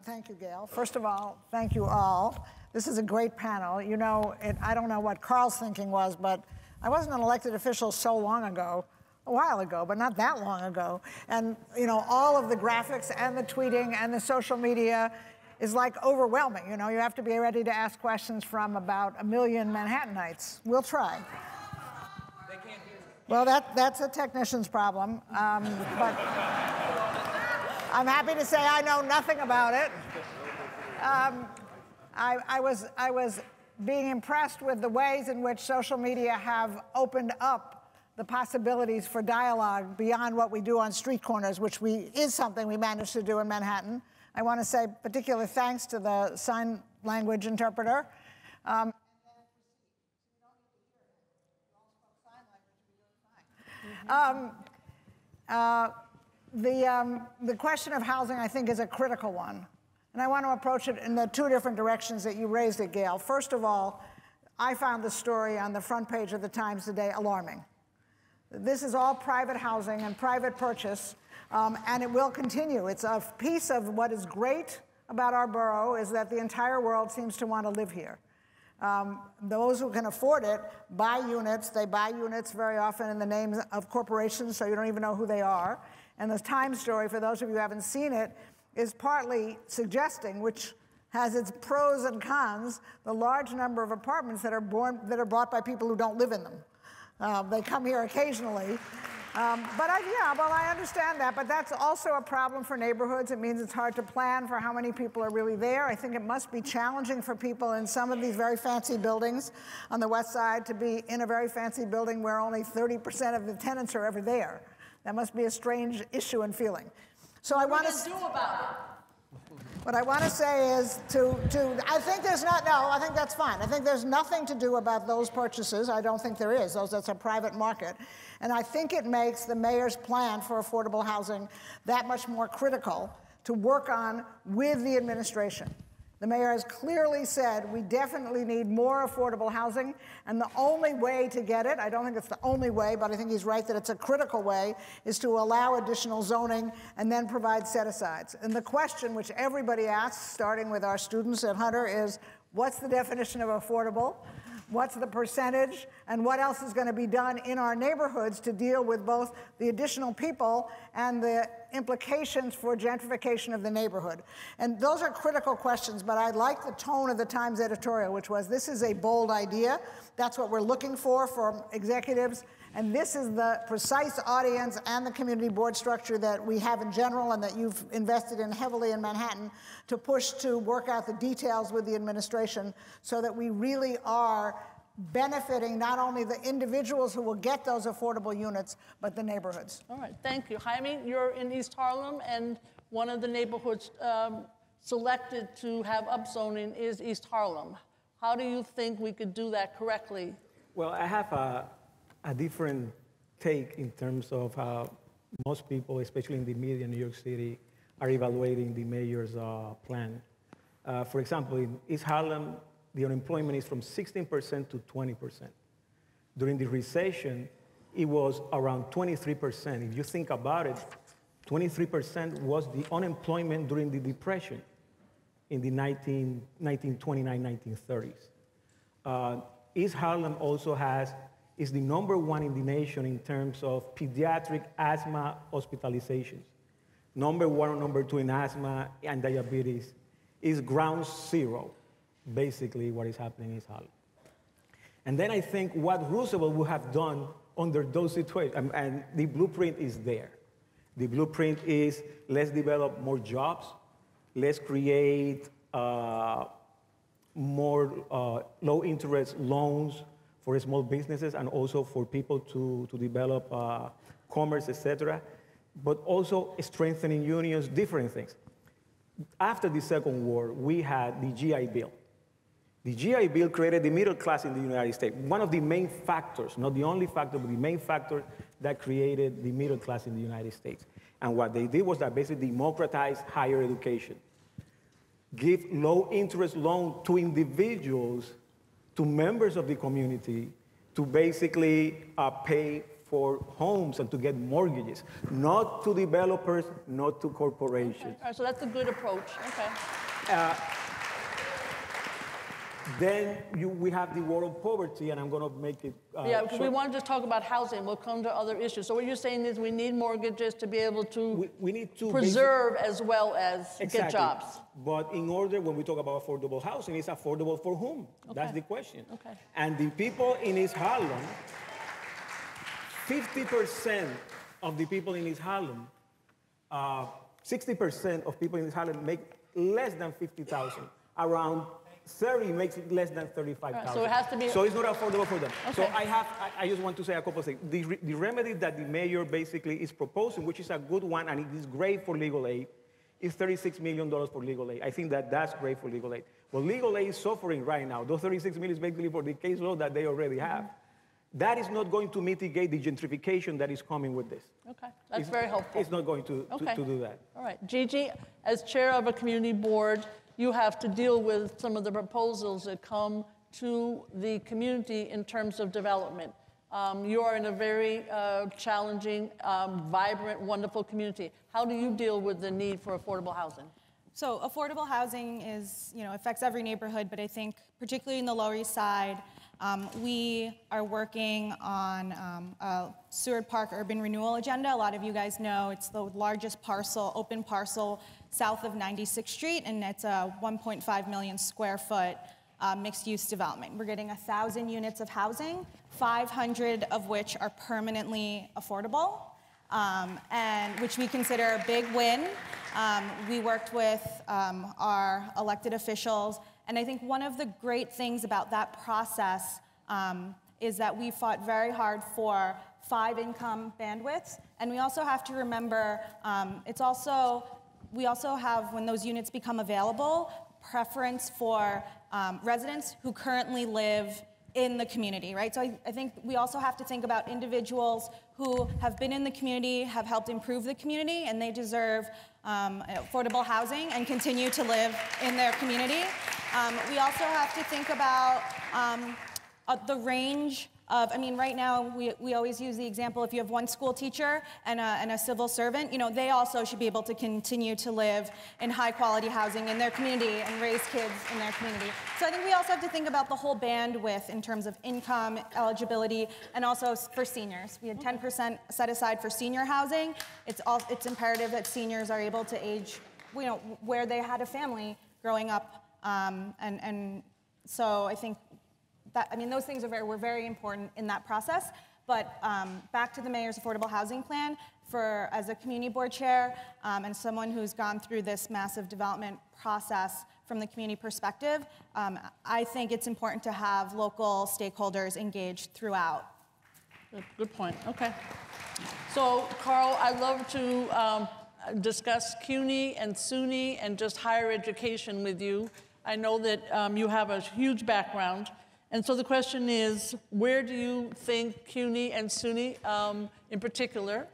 thank you, Gail. First of all, thank you all. This is a great panel. I don't know what Carl's thinking was, but I wasn't an elected official so long ago, a while ago, but not that long ago. And, all of the graphics and the tweeting and the social media is like overwhelming. You have to be ready to ask questions from about 1 million Manhattanites. We'll try. They can't hear you. Well, that's a technician's problem. But I'm happy to say I know nothing about it. I was being impressed with the ways in which social media have opened up the possibilities for dialogue beyond what we do on street corners, which is something we managed to do in Manhattan. I want to say particular thanks to the sign language interpreter. The question of housing, I think, is a critical one. And I want to approach it in the two different directions that you raised it, Gale. First of all, I found the story on the front page of the Times today alarming. This is all private housing and private purchase, and it will continue. It's a piece of what is great about our borough is that the entire world seems to want to live here. Those who can afford it buy units. They buy units very often in the names of corporations, so you don't even know who they are. And the Times story, for those of you who haven't seen it, is partly suggesting, which has its pros and cons, the large number of apartments that are bought by people who don't live in them. They come here occasionally. I understand that, but that's also a problem for neighborhoods. It means it's hard to plan for how many people are really there. I think it must be challenging for people in some of these very fancy buildings on the west side to be in a very fancy building where only 30% of the tenants are ever there. That must be a strange issue and feeling. So I want to do about it. What I want to say is I think I think that's fine. I think there's nothing to do about those purchases. I don't think there is. That's a private market. And I think it makes the mayor's plan for affordable housing that much more critical to work on with the administration. The mayor has clearly said we definitely need more affordable housing, and the only way to get it, I don't think it's the only way, but I think he's right that it's a critical way, is to allow additional zoning and then provide set-asides. And the question which everybody asks, starting with our students at Hunter, is what's the definition of affordable? What's the percentage? And what else is going to be done in our neighborhoods to deal with both the additional people and the implications for gentrification of the neighborhood? And those are critical questions, but I like the tone of the Times editorial, which was, this is a bold idea. That's what we're looking for from executives. And this is the precise audience and the community board structure that we have in general and that you've invested in heavily in Manhattan to push to work out the details with the administration so that we really are benefiting not only the individuals who will get those affordable units, but the neighborhoods. All right, thank you. Jaime, you're in East Harlem, and one of the neighborhoods selected to have upzoning is East Harlem. How do you think we could do that correctly? Well, I have a different take in terms of how most people, especially in the media in New York City, are evaluating the mayor's plan. For example, in East Harlem, the unemployment is from 16% to 20%. During the recession, it was around 23%. If you think about it, 23% was the unemployment during the Depression in the 1929, 1930s. East Harlem also is the #1 in the nation in terms of pediatric asthma hospitalizations. #1 or #2 in asthma and diabetes is ground zero, basically what is happening in East Harlem. And then I think what Roosevelt would have done under those situations, and the blueprint is there. The blueprint is let's develop more jobs, let's create more low-interest loans for small businesses and also for people to develop commerce, etc., but also strengthening unions, different things. After the Second War, we had the GI Bill. The GI Bill created the middle class in the United States. One of the main factors, not the only factor, but the main factor that created the middle class in the United States. And what they did was that basically democratize higher education, give low-interest loans to individuals, to members of the community, to basically pay for homes and to get mortgages, not to developers, not to corporations. Okay. All right, so that's a good approach. Okay. Then we have the war on poverty, and I'm going to make it yeah, because we want to just talk about housing. We'll come to other issues. So what you're saying is we need mortgages to be able to, we need to preserve as well as get jobs. But in order, when we talk about affordable housing, it's affordable for whom? Okay. That's the question. Okay. And the people in East Harlem, 50% of the people in East Harlem 60% of people in Harlem make less than $50,000. Around 30 makes it less than $35,000. So it has to be. So it's not affordable for them. Okay. So I just want to say a couple of things. The remedy that the mayor basically is proposing, which is a good one and it is great for legal aid, is $36 million for legal aid. I think that that's great for legal aid. Well, legal aid is suffering right now. Those $36 million is basically for the case law that they already have. That is not going to mitigate the gentrification that is coming with this. Okay, that's very helpful. It's not going to do that. All right, Gigi, as chair of a community board, you have to deal with some of the proposals that come to the community in terms of development. You are in a very challenging, vibrant, wonderful community. How do you deal with the need for affordable housing? So affordable housing is, affects every neighborhood, but I think particularly in the Lower East Side, we are working on a Seward Park urban renewal agenda. A lot of you guys know it's the largest parcel, open parcel, south of 96th Street, and it's a 1.5 million square foot mixed-use development. We're getting 1,000 units of housing, 500 of which are permanently affordable, and which we consider a big win. We worked with our elected officials, and I think one of the great things about that process is that we fought very hard for 5 income bandwidths, and we also have to remember we also have, when those units become available, preference for residents who currently live in the community, right? So I think we also have to think about individuals who have been in the community, have helped improve the community, and they deserve affordable housing and continue to live in their community. We also have to think about the range of, right now we always use the example, if you have one school teacher and a civil servant, they also should be able to continue to live in high quality housing in their community and raise kids in their community. So I think we also have to think about the whole bandwidth in terms of income, eligibility, and also for seniors. We had 10% set aside for senior housing. It's imperative that seniors are able to age, where they had a family growing up, and so I think those things were very important in that process. But back to the mayor's affordable housing plan, as a community board chair and someone who's gone through this massive development process from the community perspective, I think it's important to have local stakeholders engaged throughout. Good point. Okay. So, Carl, I'd love to discuss CUNY and SUNY and just higher education with you. I know that you have a huge background. And so the question is, where do you think CUNY and SUNY, in particular,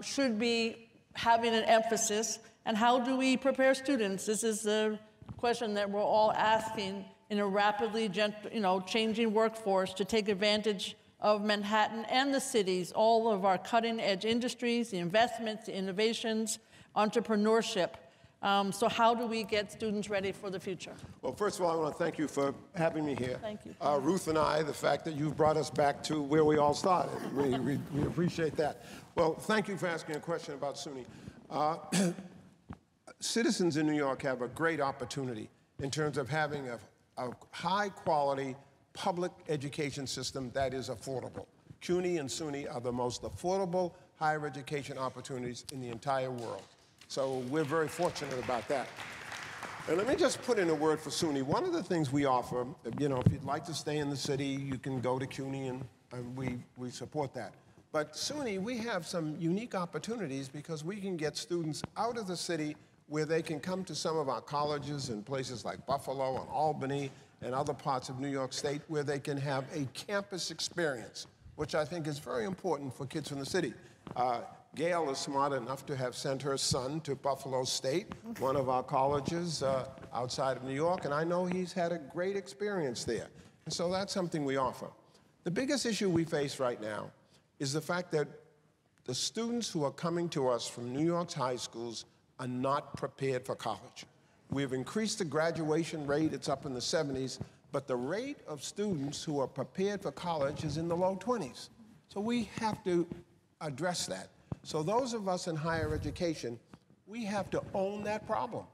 should be having an emphasis, and how do we prepare students? This is the question that we're all asking in a rapidly changing workforce to take advantage of Manhattan and the cities, all of our cutting-edge industries, the investments, the innovations, entrepreneurship. So how do we get students ready for the future? Well, first of all, I want to thank you for having me here. Thank you. Ruth and I, the fact that you've brought us back to where we all started. We appreciate that. Well, thank you for asking a question about SUNY. Citizens in New York have a great opportunity in terms of having a high-quality public education system that is affordable. CUNY and SUNY are the most affordable higher education opportunities in the entire world. So we're very fortunate about that. And let me just put in a word for SUNY. One of the things we offer, if you'd like to stay in the city, you can go to CUNY, and we support that. But SUNY, we have some unique opportunities because we can get students out of the city where they can come to some of our colleges in places like Buffalo and Albany and other parts of New York State where they can have a campus experience, which I think is very important for kids from the city. Gale is smart enough to have sent her son to Buffalo State, one of our colleges outside of New York, and I know he's had a great experience there. And so that's something we offer. The biggest issue we face right now is the fact that the students who are coming to us from New York's high schools are not prepared for college. We've increased the graduation rate, it's up in the 70s, but the rate of students who are prepared for college is in the low 20s. So we have to address that. So those of us in higher education, we have to own that problem.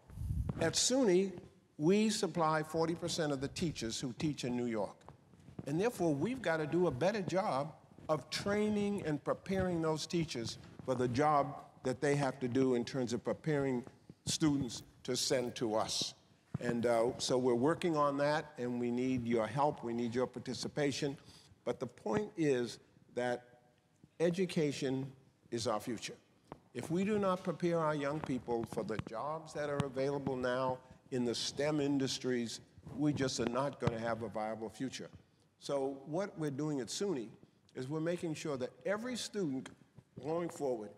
At SUNY, we supply 40% of the teachers who teach in New York. And therefore, we've got to do a better job of training and preparing those teachers for the job that they have to do in terms of preparing students to send to us. And so we're working on that, and we need your help, we need your participation. But the point is that education is our future. If we do not prepare our young people for the jobs that are available now in the STEM industries, we just are not going to have a viable future. So what we're doing at SUNY is we're making sure that every student going forward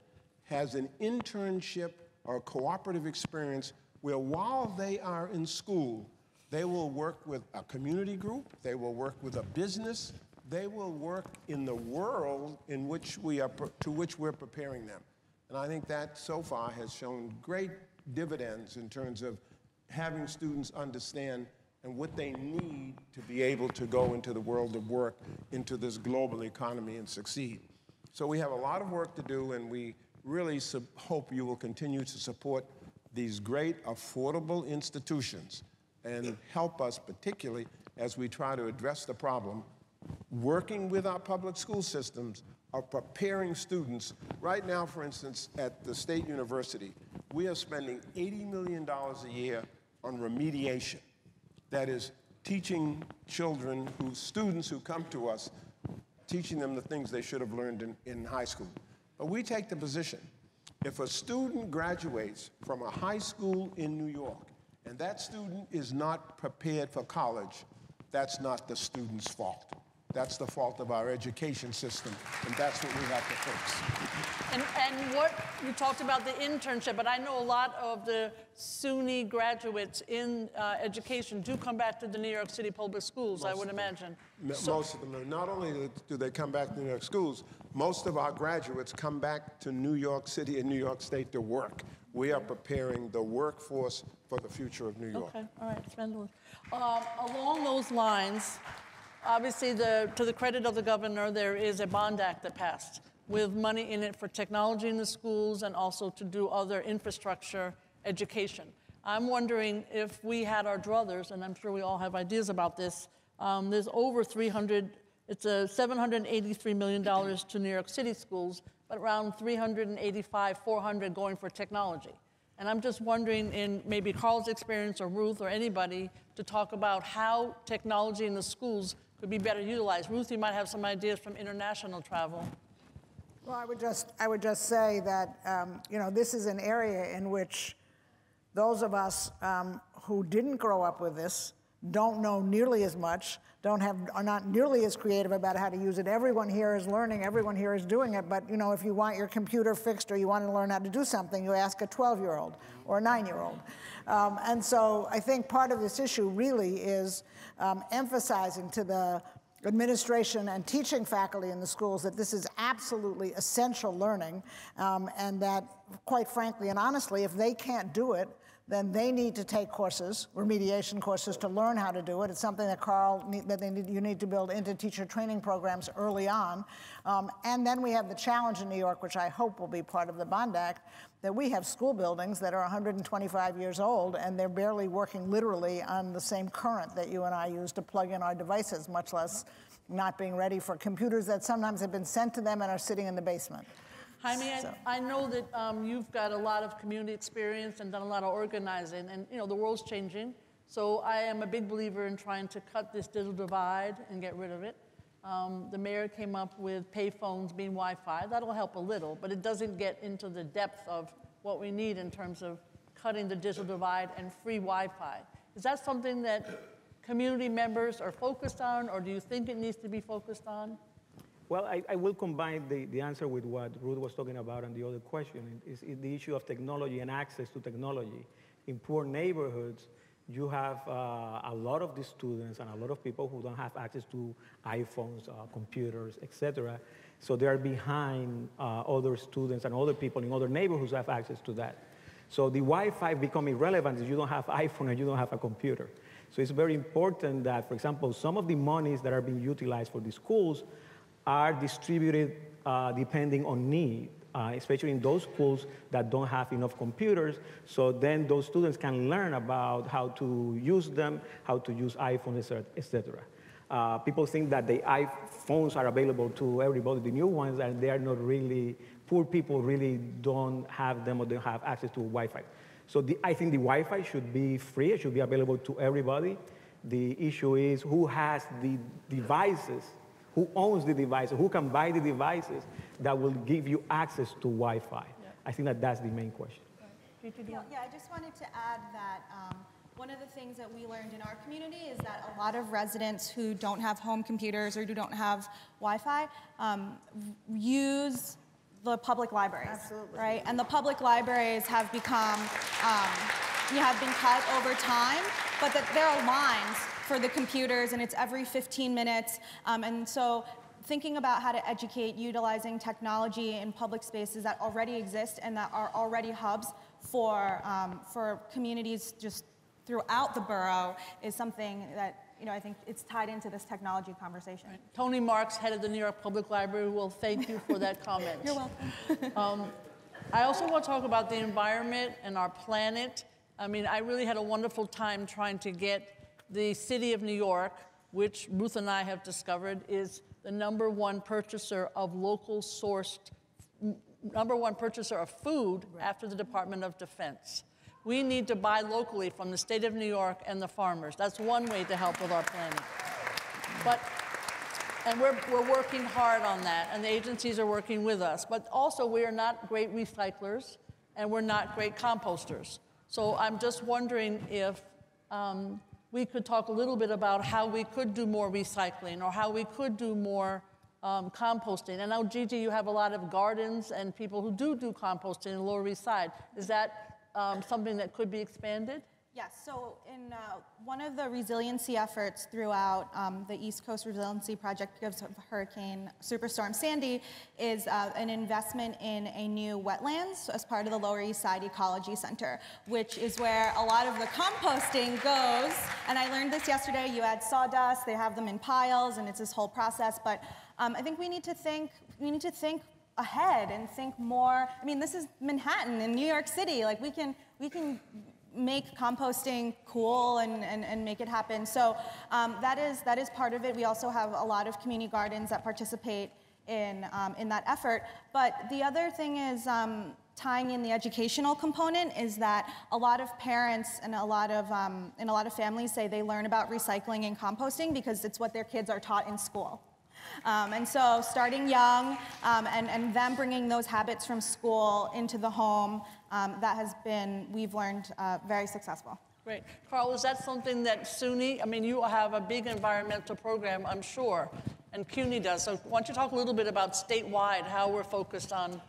has an internship or cooperative experience where while they are in school, they will work with a community group, they will work with a business, they will work in the world in which to which we're preparing them. And I think that so far has shown great dividends in terms of having students understand and what they need to be able to go into the world of work, into this global economy and succeed. So we have a lot of work to do, and we really hope you will continue to support these great affordable institutions and help us particularly as we try to address the problem, working with our public school systems of preparing students. Right now, for instance, at the State University, we are spending $80 million a year on remediation. That is, teaching children, students who come to us, teaching them the things they should have learned in high school. But we take the position, if a student graduates from a high school in New York, and that student is not prepared for college, that's not the student's fault. That's the fault of our education system, and that's what we have to fix. And what, you talked about the internship, but I know a lot of the SUNY graduates in education do come back to the New York City public schools, I would imagine. Most of them, not only do they come back to New York schools, most of our graduates come back to New York City and New York State to work. We are preparing the workforce for the future of New York. Okay, all right, Spencer. Along those lines, obviously, to the credit of the governor, there is a bond act that passed with money in it for technology in the schools and also to do other infrastructure education. I'm wondering if we had our druthers, and I'm sure we all have ideas about this, there's over it's $783 million to New York City schools, but around 385, 400 going for technology. And I'm just wondering, in maybe Carl's experience or Ruth or anybody, to talk about how technology in the schools could be better utilized. Ruth, you might have some ideas from international travel. Well, I would just say that this is an area in which those of us who didn't grow up with this don't know nearly as much, are not nearly as creative about how to use it. Everyone here is learning, everyone here is doing it, but if you want your computer fixed or you want to learn how to do something, you ask a 12-year-old or a 9-year-old. And so I think part of this issue really is emphasizing to the administration and teaching faculty in the schools that this is absolutely essential learning, and that, quite frankly and honestly, if they can't do it, then they need to take courses, remediation courses, to learn how to do it. It's something that you need to build into teacher training programs early on. And then we have the challenge in New York, which I hope will be part of the Bond Act, that we have school buildings that are 125 years old, and they're barely working literally on the same current that you and I use to plug in our devices, much less not being ready for computers that sometimes have been sent to them and are sitting in the basement. Jaime, I know that you've got a lot of community experience and done a lot of organizing, and the world's changing. So I am a big believer in trying to cut this digital divide and get rid of it. The mayor came up with payphones being Wi-Fi. That'll help a little, but it doesn't get into the depth of what we need in terms of cutting the digital divide and free Wi-Fi. Is that something that community members are focused on, or do you think it needs to be focused on? Well, I will combine the answer with what Ruth was talking about and the other question, is the issue of technology and access to technology. In poor neighborhoods, you have a lot of the students and a lot of people who don't have access to iPhones, computers, etc. So they are behind other students and other people in other neighborhoods who have access to that. So the Wi-Fi become irrelevant if you don't have iPhone and you don't have a computer. So it's very important that, for example, some of the monies that are being utilized for the schools are distributed depending on need, especially in those schools that don't have enough computers. So then those students can learn about how to use them, how to use iPhones, etc. People think that the iPhones are available to everybody, the new ones, and they are not really poor people really don't have them or don't have access to Wi-Fi. So I think the Wi-Fi should be free. It should be available to everybody. The issue is who has the devices, who owns the devices, who can buy the devices that will give you access to Wi-Fi. Yeah. I think that's the main question. Yeah, I just wanted to add that one of the things that we learned in our community is that a lot of residents who don't have home computers or who don't have Wi-Fi use the public libraries. Absolutely. Right? And the public libraries have become, have been cut over time, but that there are lines for the computers, and it's every 15 minutes. And so thinking about how to educate utilizing technology in public spaces that already exist and that are already hubs for communities just throughout the borough is something that I think it's tied into this technology conversation. Right. Tony Marks, head of the New York Public Library, will thank you for that comment. You're welcome. I also want to talk about the environment and our planet. I mean, I really had a wonderful time trying to get the city of New York, which Ruth and I have discovered is the #1 purchaser of local sourced, #1 purchaser of food after the Department of Defense. We need to buy locally from the state of New York and the farmers. That's one way to help with our planet. And we're working hard on that, and the agencies are working with us. But also, we are not great recyclers, and we're not great composters. So I'm just wondering if we could talk a little bit about how we could do more recycling or how we could do more composting. And now, Gigi, you have a lot of gardens and people who do composting in the Lower East Side. Is that something that could be expanded? Yes, so in one of the resiliency efforts throughout the East Coast Resiliency Project because of Hurricane Superstorm Sandy is an investment in a new wetlands as part of the Lower East Side Ecology Center, which is where a lot of the composting goes. And I learned this yesterday. You add sawdust, they have them in piles, and it's this whole process. But I think we need to think ahead and think more. I mean, this is Manhattan in New York City. Like we can make composting cool and make it happen. So that is part of it. We also have a lot of community gardens that participate in that effort. But the other thing is tying in the educational component is that a lot of parents and a lot of families say they learn about recycling and composting because it's what their kids are taught in school. And so starting young and them bringing those habits from school into the home, that has been, we've learned, very successful. Great. Carl, is that something that SUNY, I mean, you have a big environmental program, I'm sure, and CUNY does. So why don't you talk a little bit about statewide, how we're focused on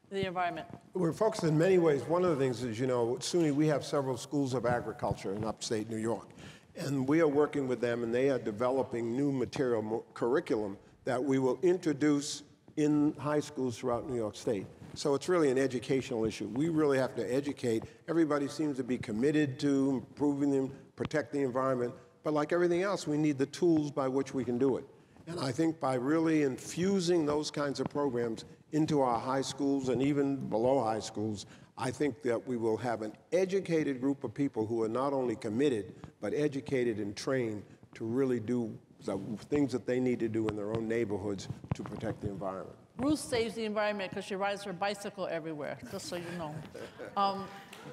the environment? We're focused in many ways. One of the things is, at SUNY, we have several schools of agriculture in upstate New York. And we are working with them, and they are developing new material curriculum that we will introduce in high schools throughout New York State. So it's really an educational issue. We really have to educate. Everybody seems to be committed to improving and protect the environment, but like everything else, we need the tools by which we can do it. And I think by really infusing those kinds of programs into our high schools and even below high schools, I think that we will have an educated group of people who are not only committed, but educated and trained to really do the things that they need to do in their own neighborhoods to protect the environment. Ruth saves the environment because she rides her bicycle everywhere, just so you know.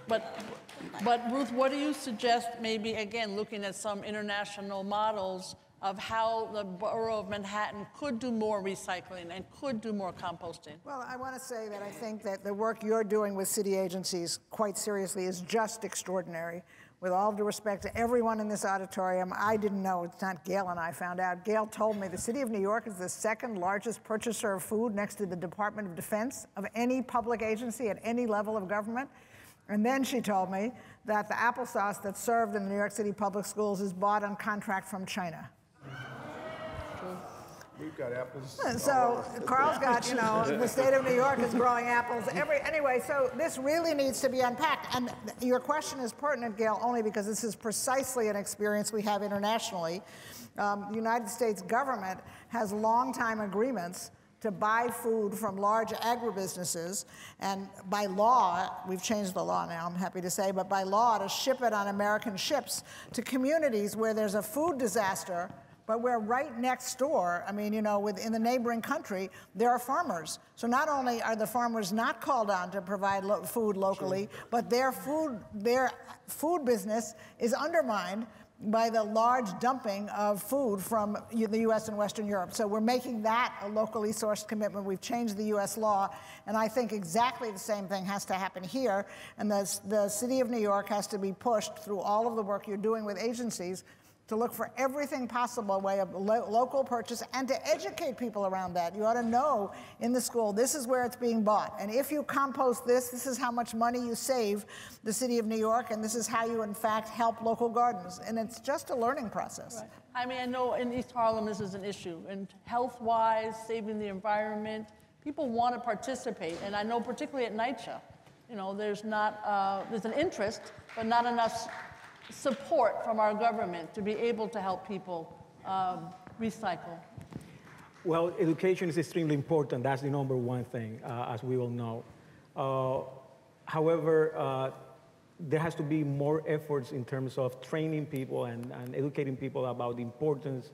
But Ruth, what do you suggest, maybe, again, looking at some international models of how the borough of Manhattan could do more recycling and could do more composting? Well, I want to say that I think that the work you're doing with city agencies, quite seriously, is just extraordinary. With all due respect to everyone in this auditorium, I didn't know, it's not Gale and I found out. Gale told me the city of New York is the second largest purchaser of food next to the Department of Defense of any public agency at any level of government. And then she told me that the applesauce that's served in the New York City public schools is bought on contract from China. We've got apples. So Carl's got, the state of New York is growing apples. Anyway, so this really needs to be unpacked. And your question is pertinent, Gale, only because this is precisely an experience we have internationally. The United States government has long-time agreements to buy food from large agribusinesses, and by law, we've changed the law now, I'm happy to say, but by law to ship it on American ships to communities where there's a food disaster but we're right next door. I mean, you know, in the neighboring country, there are farmers. So not only are the farmers not called on to provide food locally, but their food business is undermined by the large dumping of food from the U.S. and Western Europe. So we're making that a locally sourced commitment. We've changed the U.S. law, and I think exactly the same thing has to happen here. And the City of New York has to be pushed through all of the work you're doing with agencies to look for everything possible way of local purchase and to educate people around that. You ought to know in the school, this is where it's being bought. And if you compost this is how much money you save the City of New York, and this is how you, in fact, help local gardens. And it's just a learning process. Right. I mean, I know in East Harlem this is an issue. And health-wise, saving the environment, people want to participate. And I know particularly at NYCHA, you know, there's an interest, but not enough support from our government to be able to help people recycle. Well, education is extremely important. That's the number one thing, as we all know. However, there has to be more efforts in terms of training people and educating people about the importance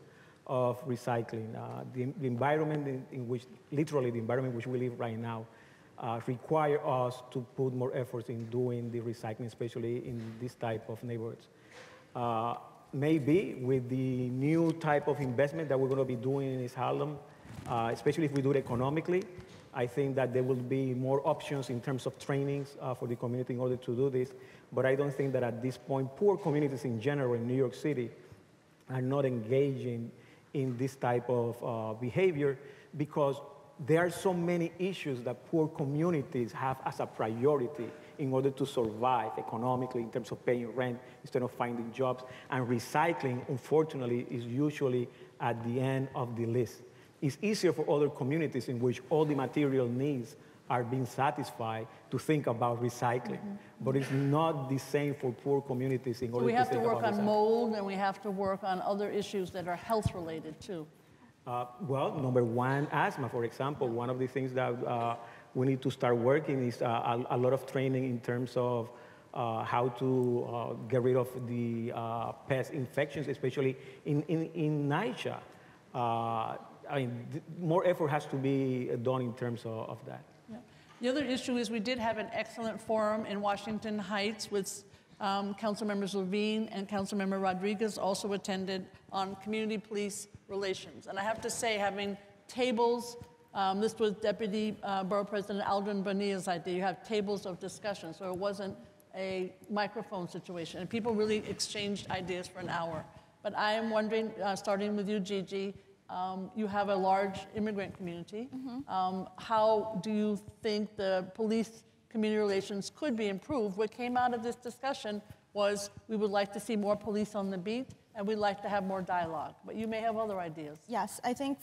of recycling. The environment in which, literally the environment in which we live right now, require us to put more efforts in doing the recycling, especially in this type of neighborhoods. Maybe with the new type of investment that we're going to be doing in East Harlem, especially if we do it economically, I think that there will be more options in terms of trainings for the community in order to do this. But I don't think that at this point, poor communities in general in New York City are not engaging in this type of behavior, because there are so many issues that poor communities have as a priority in order to survive economically in terms of paying rent instead of finding jobs. And recycling, unfortunately, is usually at the end of the list. It's easier for other communities in which all the material needs are being satisfied to think about recycling. But it's not the same for poor communities in order to think about recycling. We have to work on mold, and we have to work on other issues that are health-related, too. Well, number one, asthma, for example. One of the things that we need to start working is a lot of training in terms of how to get rid of the pest infections, especially in NYCHA. I mean, more effort has to be done in terms of that. Yeah. The other issue is we did have an excellent forum in Washington Heights with Council Members Levine and Council Member Rodriguez also attended on community police relations. And I have to say, having tables, this was Deputy Borough President Aldrin Bonilla's idea. You have tables of discussion, so it wasn't a microphone situation. And people really exchanged ideas for an hour. But I am wondering, starting with you, Gigi, you have a large immigrant community. How do you think the police community relations could be improved? What came out of this discussion was we would like to see more police on the beat, and we'd like to have more dialogue. But you may have other ideas. Yes, I think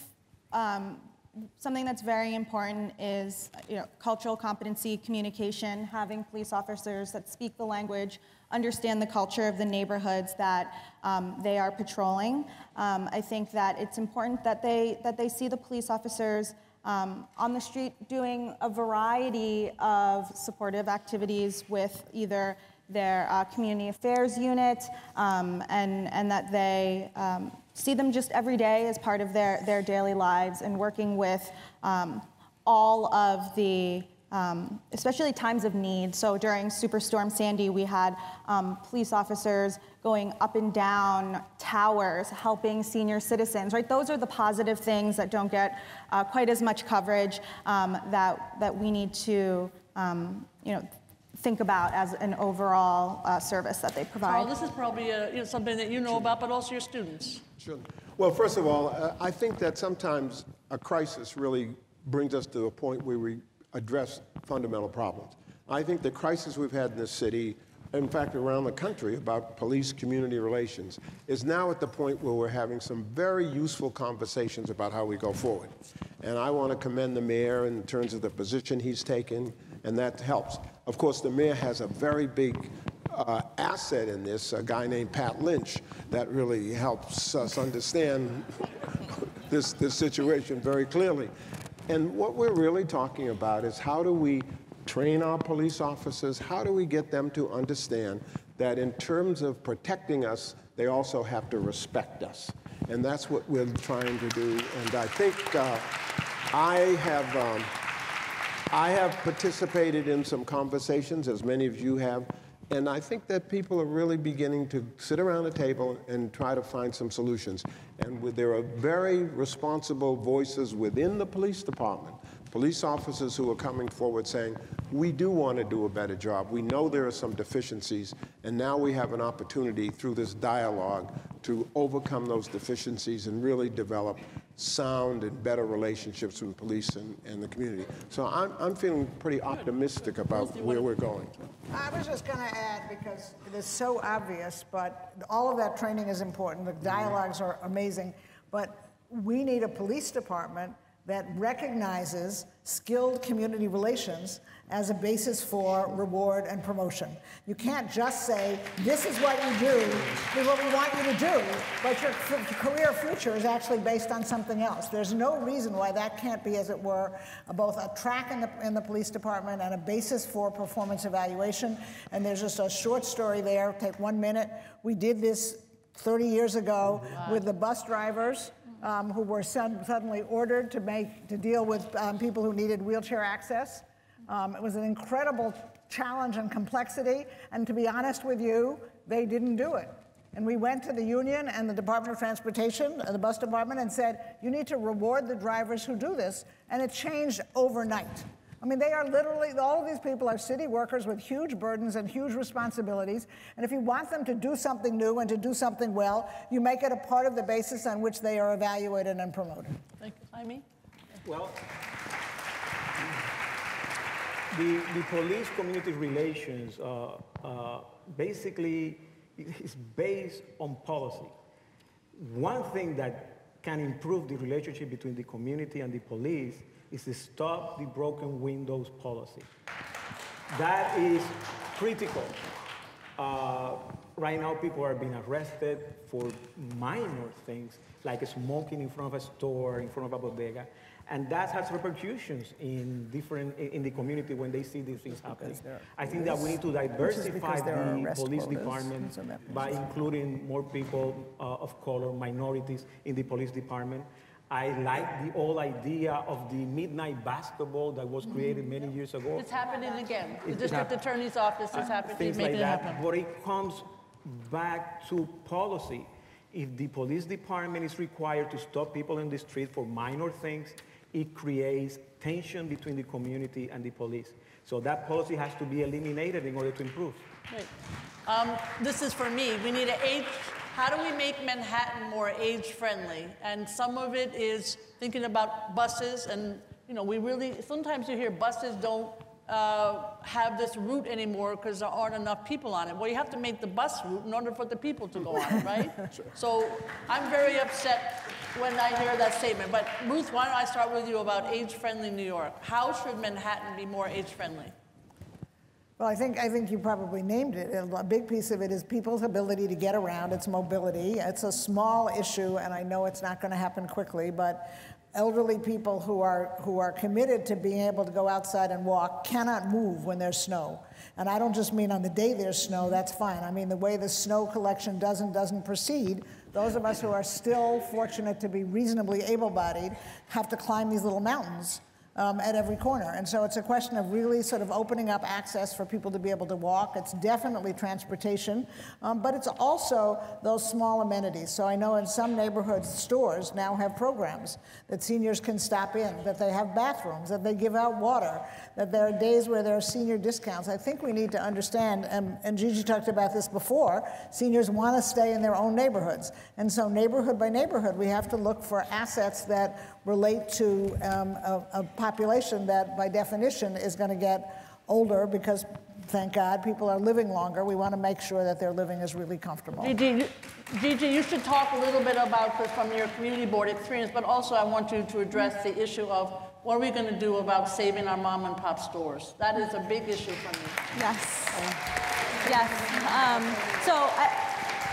something that's very important is cultural competency, communication, having police officers that speak the language, understand the culture of the neighborhoods that they are patrolling. I think that it's important that they see the police officers on the street doing a variety of supportive activities with either their community affairs unit, and that they see them just every day as part of their daily lives, and working with all of the, especially times of need. So during Superstorm Sandy, we had police officers going up and down towers, helping senior citizens, right? Those are the positive things that don't get quite as much coverage that we need to, think about as an overall service that they provide. Carl, this is probably something that you know about, but also your students. Sure. Well, first of all, I think that sometimes a crisis really brings us to a point where we address fundamental problems. I think the crisis we've had in this city, in fact, around the country about police community relations, is now at the point where we're having some very useful conversations about how we go forward. And I want to commend the mayor in terms of the position he's taken, and that helps. Of course, the mayor has a very big asset in this, a guy named Pat Lynch, that really helps us understand this situation very clearly. And what we're really talking about is how do we train our police officers, how do we get them to understand that in terms of protecting us, they also have to respect us. And that's what we're trying to do. And I think I have participated in some conversations, as many of you have, and I think that people are really beginning to sit around a table and try to find some solutions. And there are very responsible voices within the police department, police officers who are coming forward saying, we do want to do a better job. We know there are some deficiencies, and now we have an opportunity through this dialogue to overcome those deficiencies and really develop sound and better relationships with police and the community. So I'm feeling pretty optimistic about where we're going. I was just going to add, because it is so obvious, but all of that training is important. The dialogues are amazing, but we need a police department that recognizes skilled community relations as a basis for reward and promotion. You can't just say, this is what you do, this is what we want you to do, but your career future is actually based on something else. There's no reason why that can't be, as it were, both a track in the police department and a basis for performance evaluation. And there's just a short story there, take 1 minute. We did this 30 years ago with the bus drivers who were suddenly ordered to deal with people who needed wheelchair access. It was an incredible challenge and complexity, and to be honest with you, they didn't do it. And we went to the union and the Department of Transportation, the bus department, and said, you need to reward the drivers who do this, and it changed overnight. I mean, they are literally, all of these people are city workers with huge burdens and huge responsibilities, and if you want them to do something new and to do something well, you make it a part of the basis on which they are evaluated and promoted. Thank you. Jaime? Well, the police community relations basically is based on policy. One thing that can improve the relationship between the community and the police is to stop the broken windows policy. That is critical. Right now, people are being arrested for minor things, like smoking in front of a store, in front of a bodega, and that has repercussions in the community when they see these things happening. I think that we need to diversify the police department by including more people of color, minorities in the police department. I like the old idea of the midnight basketball that was created many years ago. It's happening again. The district attorney's office is happening. Things like that, but it comes back to policy. If the police department is required to stop people in the street for minor things, it creates tension between the community and the police. So that policy has to be eliminated in order to improve. Right. This is for me. We need how do we make Manhattan more age-friendly? And some of it is thinking about buses, and sometimes you hear buses don't have this route anymore because there aren't enough people on it. Well, you have to make the bus route in order for the people to go on it, right? Sure. So I'm very upset when I hear that statement. But Ruth, why don't I start with you about age-friendly New York? How should Manhattan be more age-friendly? Well, I think you probably named it. A big piece of it is people's ability to get around, it's mobility. It's a small issue, and I know it's not going to happen quickly, but elderly people who are committed to being able to go outside and walk cannot move when there's snow. And I don't just mean on the day there's snow, that's fine. I mean the way the snow collection doesn't proceed, those of us who are still fortunate to be reasonably able-bodied have to climb these little mountains at every corner. And so it's a question of really sort of opening up access for people to be able to walk. It's definitely transportation, but it's also those small amenities. So I know in some neighborhoods, stores now have programs that seniors can stop in, that they have bathrooms, that they give out water, that there are days where there are senior discounts. I think we need to understand, and Gigi talked about this before, seniors want to stay in their own neighborhoods. And so neighborhood by neighborhood, we have to look for assets that relate to a population that, by definition, is going to get older because, thank God, people are living longer. We want to make sure that their living is really comfortable. Gigi, you should talk a little bit about this from your community board experience, but also I want you to address the issue of what are we going to do about saving our mom and pop stores? That is a big issue for me. Yes. Yes.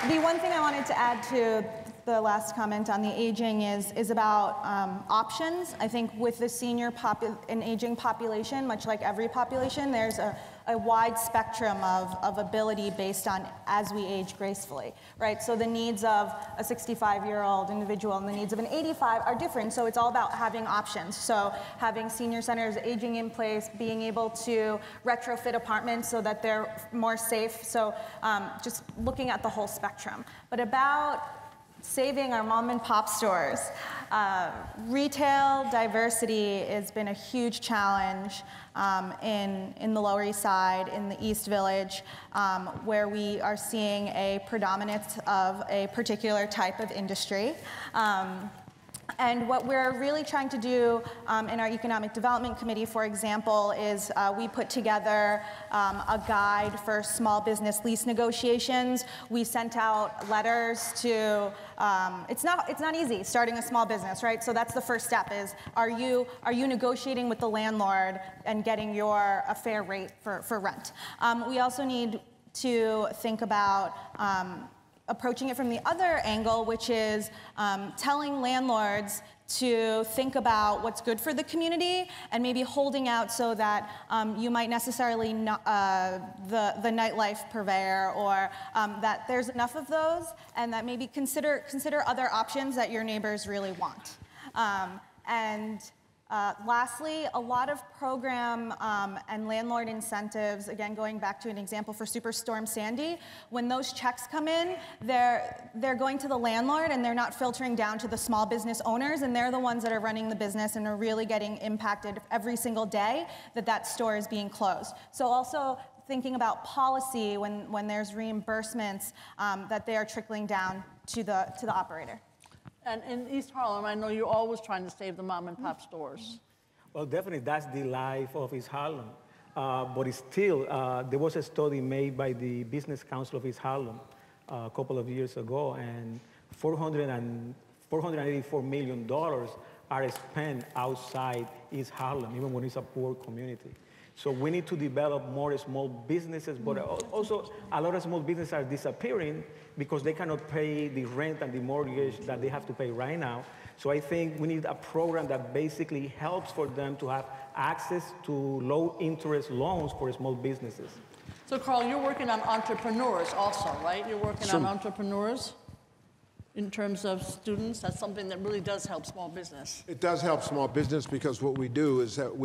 The one thing I wanted to add to the last comment on the aging is about options. I think with the senior and aging population, much like every population, there's a wide spectrum of ability based on as we age gracefully, right? So the needs of a 65-year-old individual and the needs of an 85 are different, so it's all about having options. So having senior centers aging in place, being able to retrofit apartments so that they're more safe, so just looking at the whole spectrum. But about saving our mom and pop stores. Retail diversity has been a huge challenge in the Lower East Side, in the East Village, where we are seeing a predominance of a particular type of industry. And what we're really trying to do in our Economic Development Committee, for example, is we put together a guide for small business lease negotiations. We sent out letters to, it's not easy starting a small business, right? So that's the first step is, are you negotiating with the landlord and getting a fair rate for rent? We also need to think about approaching it from the other angle, which is telling landlords to think about what's good for the community and maybe holding out so that you might necessarily not, the nightlife purveyor, or that there's enough of those, and that maybe consider other options that your neighbors really want. Lastly, a lot of program and landlord incentives, again, going back to an example for Superstorm Sandy, when those checks come in, they're going to the landlord and they're not filtering down to the small business owners, and they're the ones that are running the business and are really getting impacted every single day that store is being closed. So also thinking about policy when there's reimbursements, that they are trickling down to the operator. And in East Harlem, I know you're always trying to save the mom and pop stores. Well, definitely, that's the life of East Harlem. But it's still, there was a study made by the Business Council of East Harlem a couple of years ago, and $484 million are spent outside East Harlem, even when it's a poor community. So we need to develop more small businesses, but also a lot of small businesses are disappearing because they cannot pay the rent and the mortgage that they have to pay right now. So I think we need a program that basically helps for them to have access to low-interest loans for small businesses. So Carl, you're working on entrepreneurs also, right? You're working on entrepreneurs in terms of students. That's something that really does help small business. It does help small business because what we do is that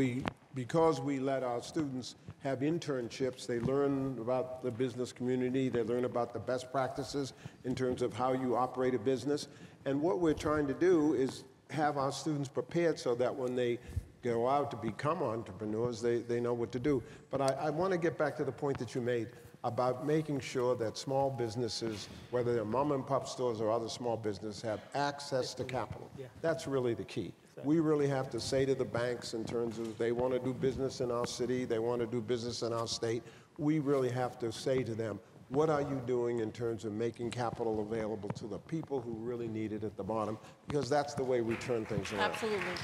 because we let our students have internships, they learn about the business community, they learn about the best practices in terms of how you operate a business. And what we're trying to do is have our students prepared so that when they go out to become entrepreneurs, they know what to do. But I want to get back to the point that you made about making sure that small businesses, whether they're mom and pop stores or other small businesses, have access to capital. Yeah. That's really the key. We really have to say to the banks in terms of they want to do business in our city, they want to do business in our state, we really have to say to them, what are you doing in terms of making capital available to the people who really need it at the bottom? Because that's the way we turn things around. Absolutely.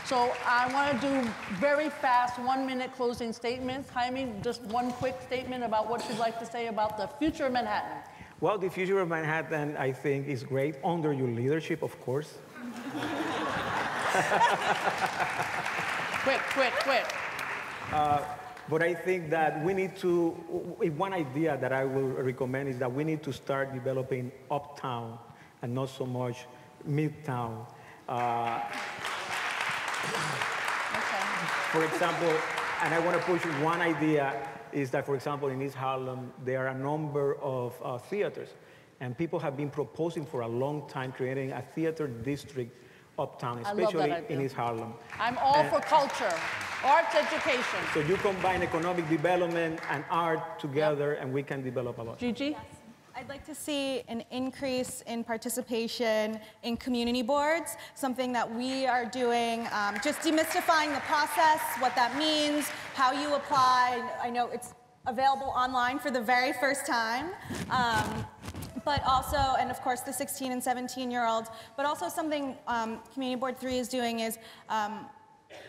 So I want to do very fast 1-minute closing statements. Jaime, just one quick statement about what you'd like to say about the future of Manhattan. Well, the future of Manhattan, I think, is great under your leadership, of course. Quick. But I think that we need to, one idea that I will recommend is that we need to start developing uptown and not so much midtown. For example, and I want to push one idea, is that, for example, in East Harlem, there are a number of theaters, and people have been proposing for a long time creating a theater district uptown, especially in East Harlem. I'm all for culture, arts education. So you combine economic development and art together, and we can develop a lot. Gigi? Yes. I'd like to see an increase in participation in community boards, something that we are doing, just demystifying the process, what that means, how you apply. I know it's available online for the very first time. But also, and of course the 16 and 17-year-olds, but also something Community Board 3 is doing is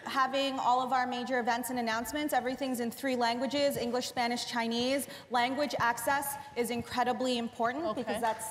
having all of our major events and announcements, everything's in 3 languages, English, Spanish, Chinese. Language access is incredibly important because that's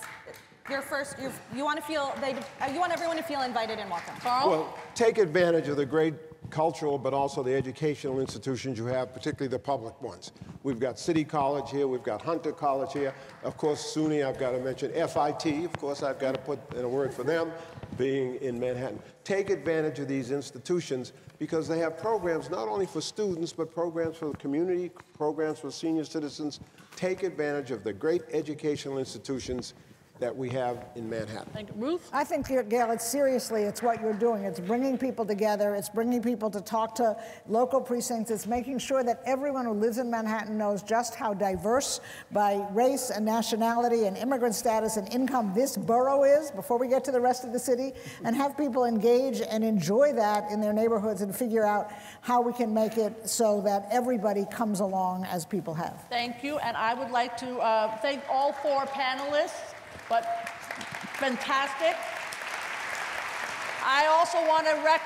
your first, you want everyone to feel invited and welcome. Well, take advantage of the great cultural, but also the educational institutions you have, particularly the public ones. We've got City College here, we've got Hunter College here, of course SUNY, I've got to mention FIT, of course I've got to put in a word for them, being in Manhattan. Take advantage of these institutions because they have programs not only for students, but programs for the community, programs for senior citizens. Take advantage of the great educational institutions that we have in Manhattan. Thank you. Ruth? I think, Gail, it's what you're doing. It's bringing people together. It's bringing people to talk to local precincts. It's making sure that everyone who lives in Manhattan knows just how diverse by race and nationality and immigrant status and income this borough is before we get to the rest of the city, and have people engage and enjoy that in their neighborhoods and figure out how we can make it so that everybody comes along as people have. Thank you, and I would like to thank all 4 panelists. But fantastic. I also want to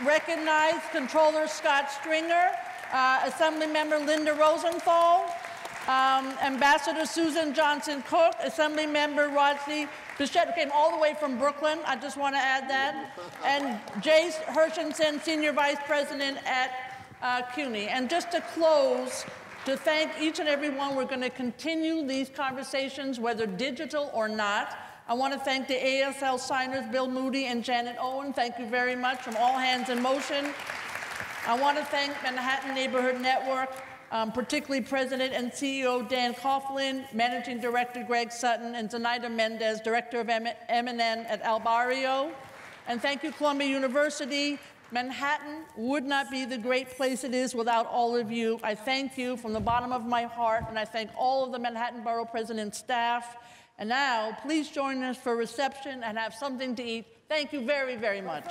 recognize Controller Scott Stringer, Assemblymember Linda Rosenthal, Ambassador Susan Johnson-Cook, Assemblymember Rodney Bichette, who came all the way from Brooklyn. I just want to add that. And Jace Hershenson, Senior Vice President at CUNY. And just to close, to thank each and every one. We're going to continue these conversations, whether digital or not. I want to thank the ASL signers, Bill Moody and Janet Owen. Thank you very much from All Hands in Motion. I want to thank Manhattan Neighborhood Network, particularly President and CEO Dan Coughlin, Managing Director Greg Sutton, and Zenaida Mendez, Director of M&N at El Barrio. And thank you, Columbia University. Manhattan would not be the great place it is without all of you. I thank you from the bottom of my heart, and I thank all of the Manhattan Borough President staff. And now, please join us for reception and have something to eat. Thank you very, very much.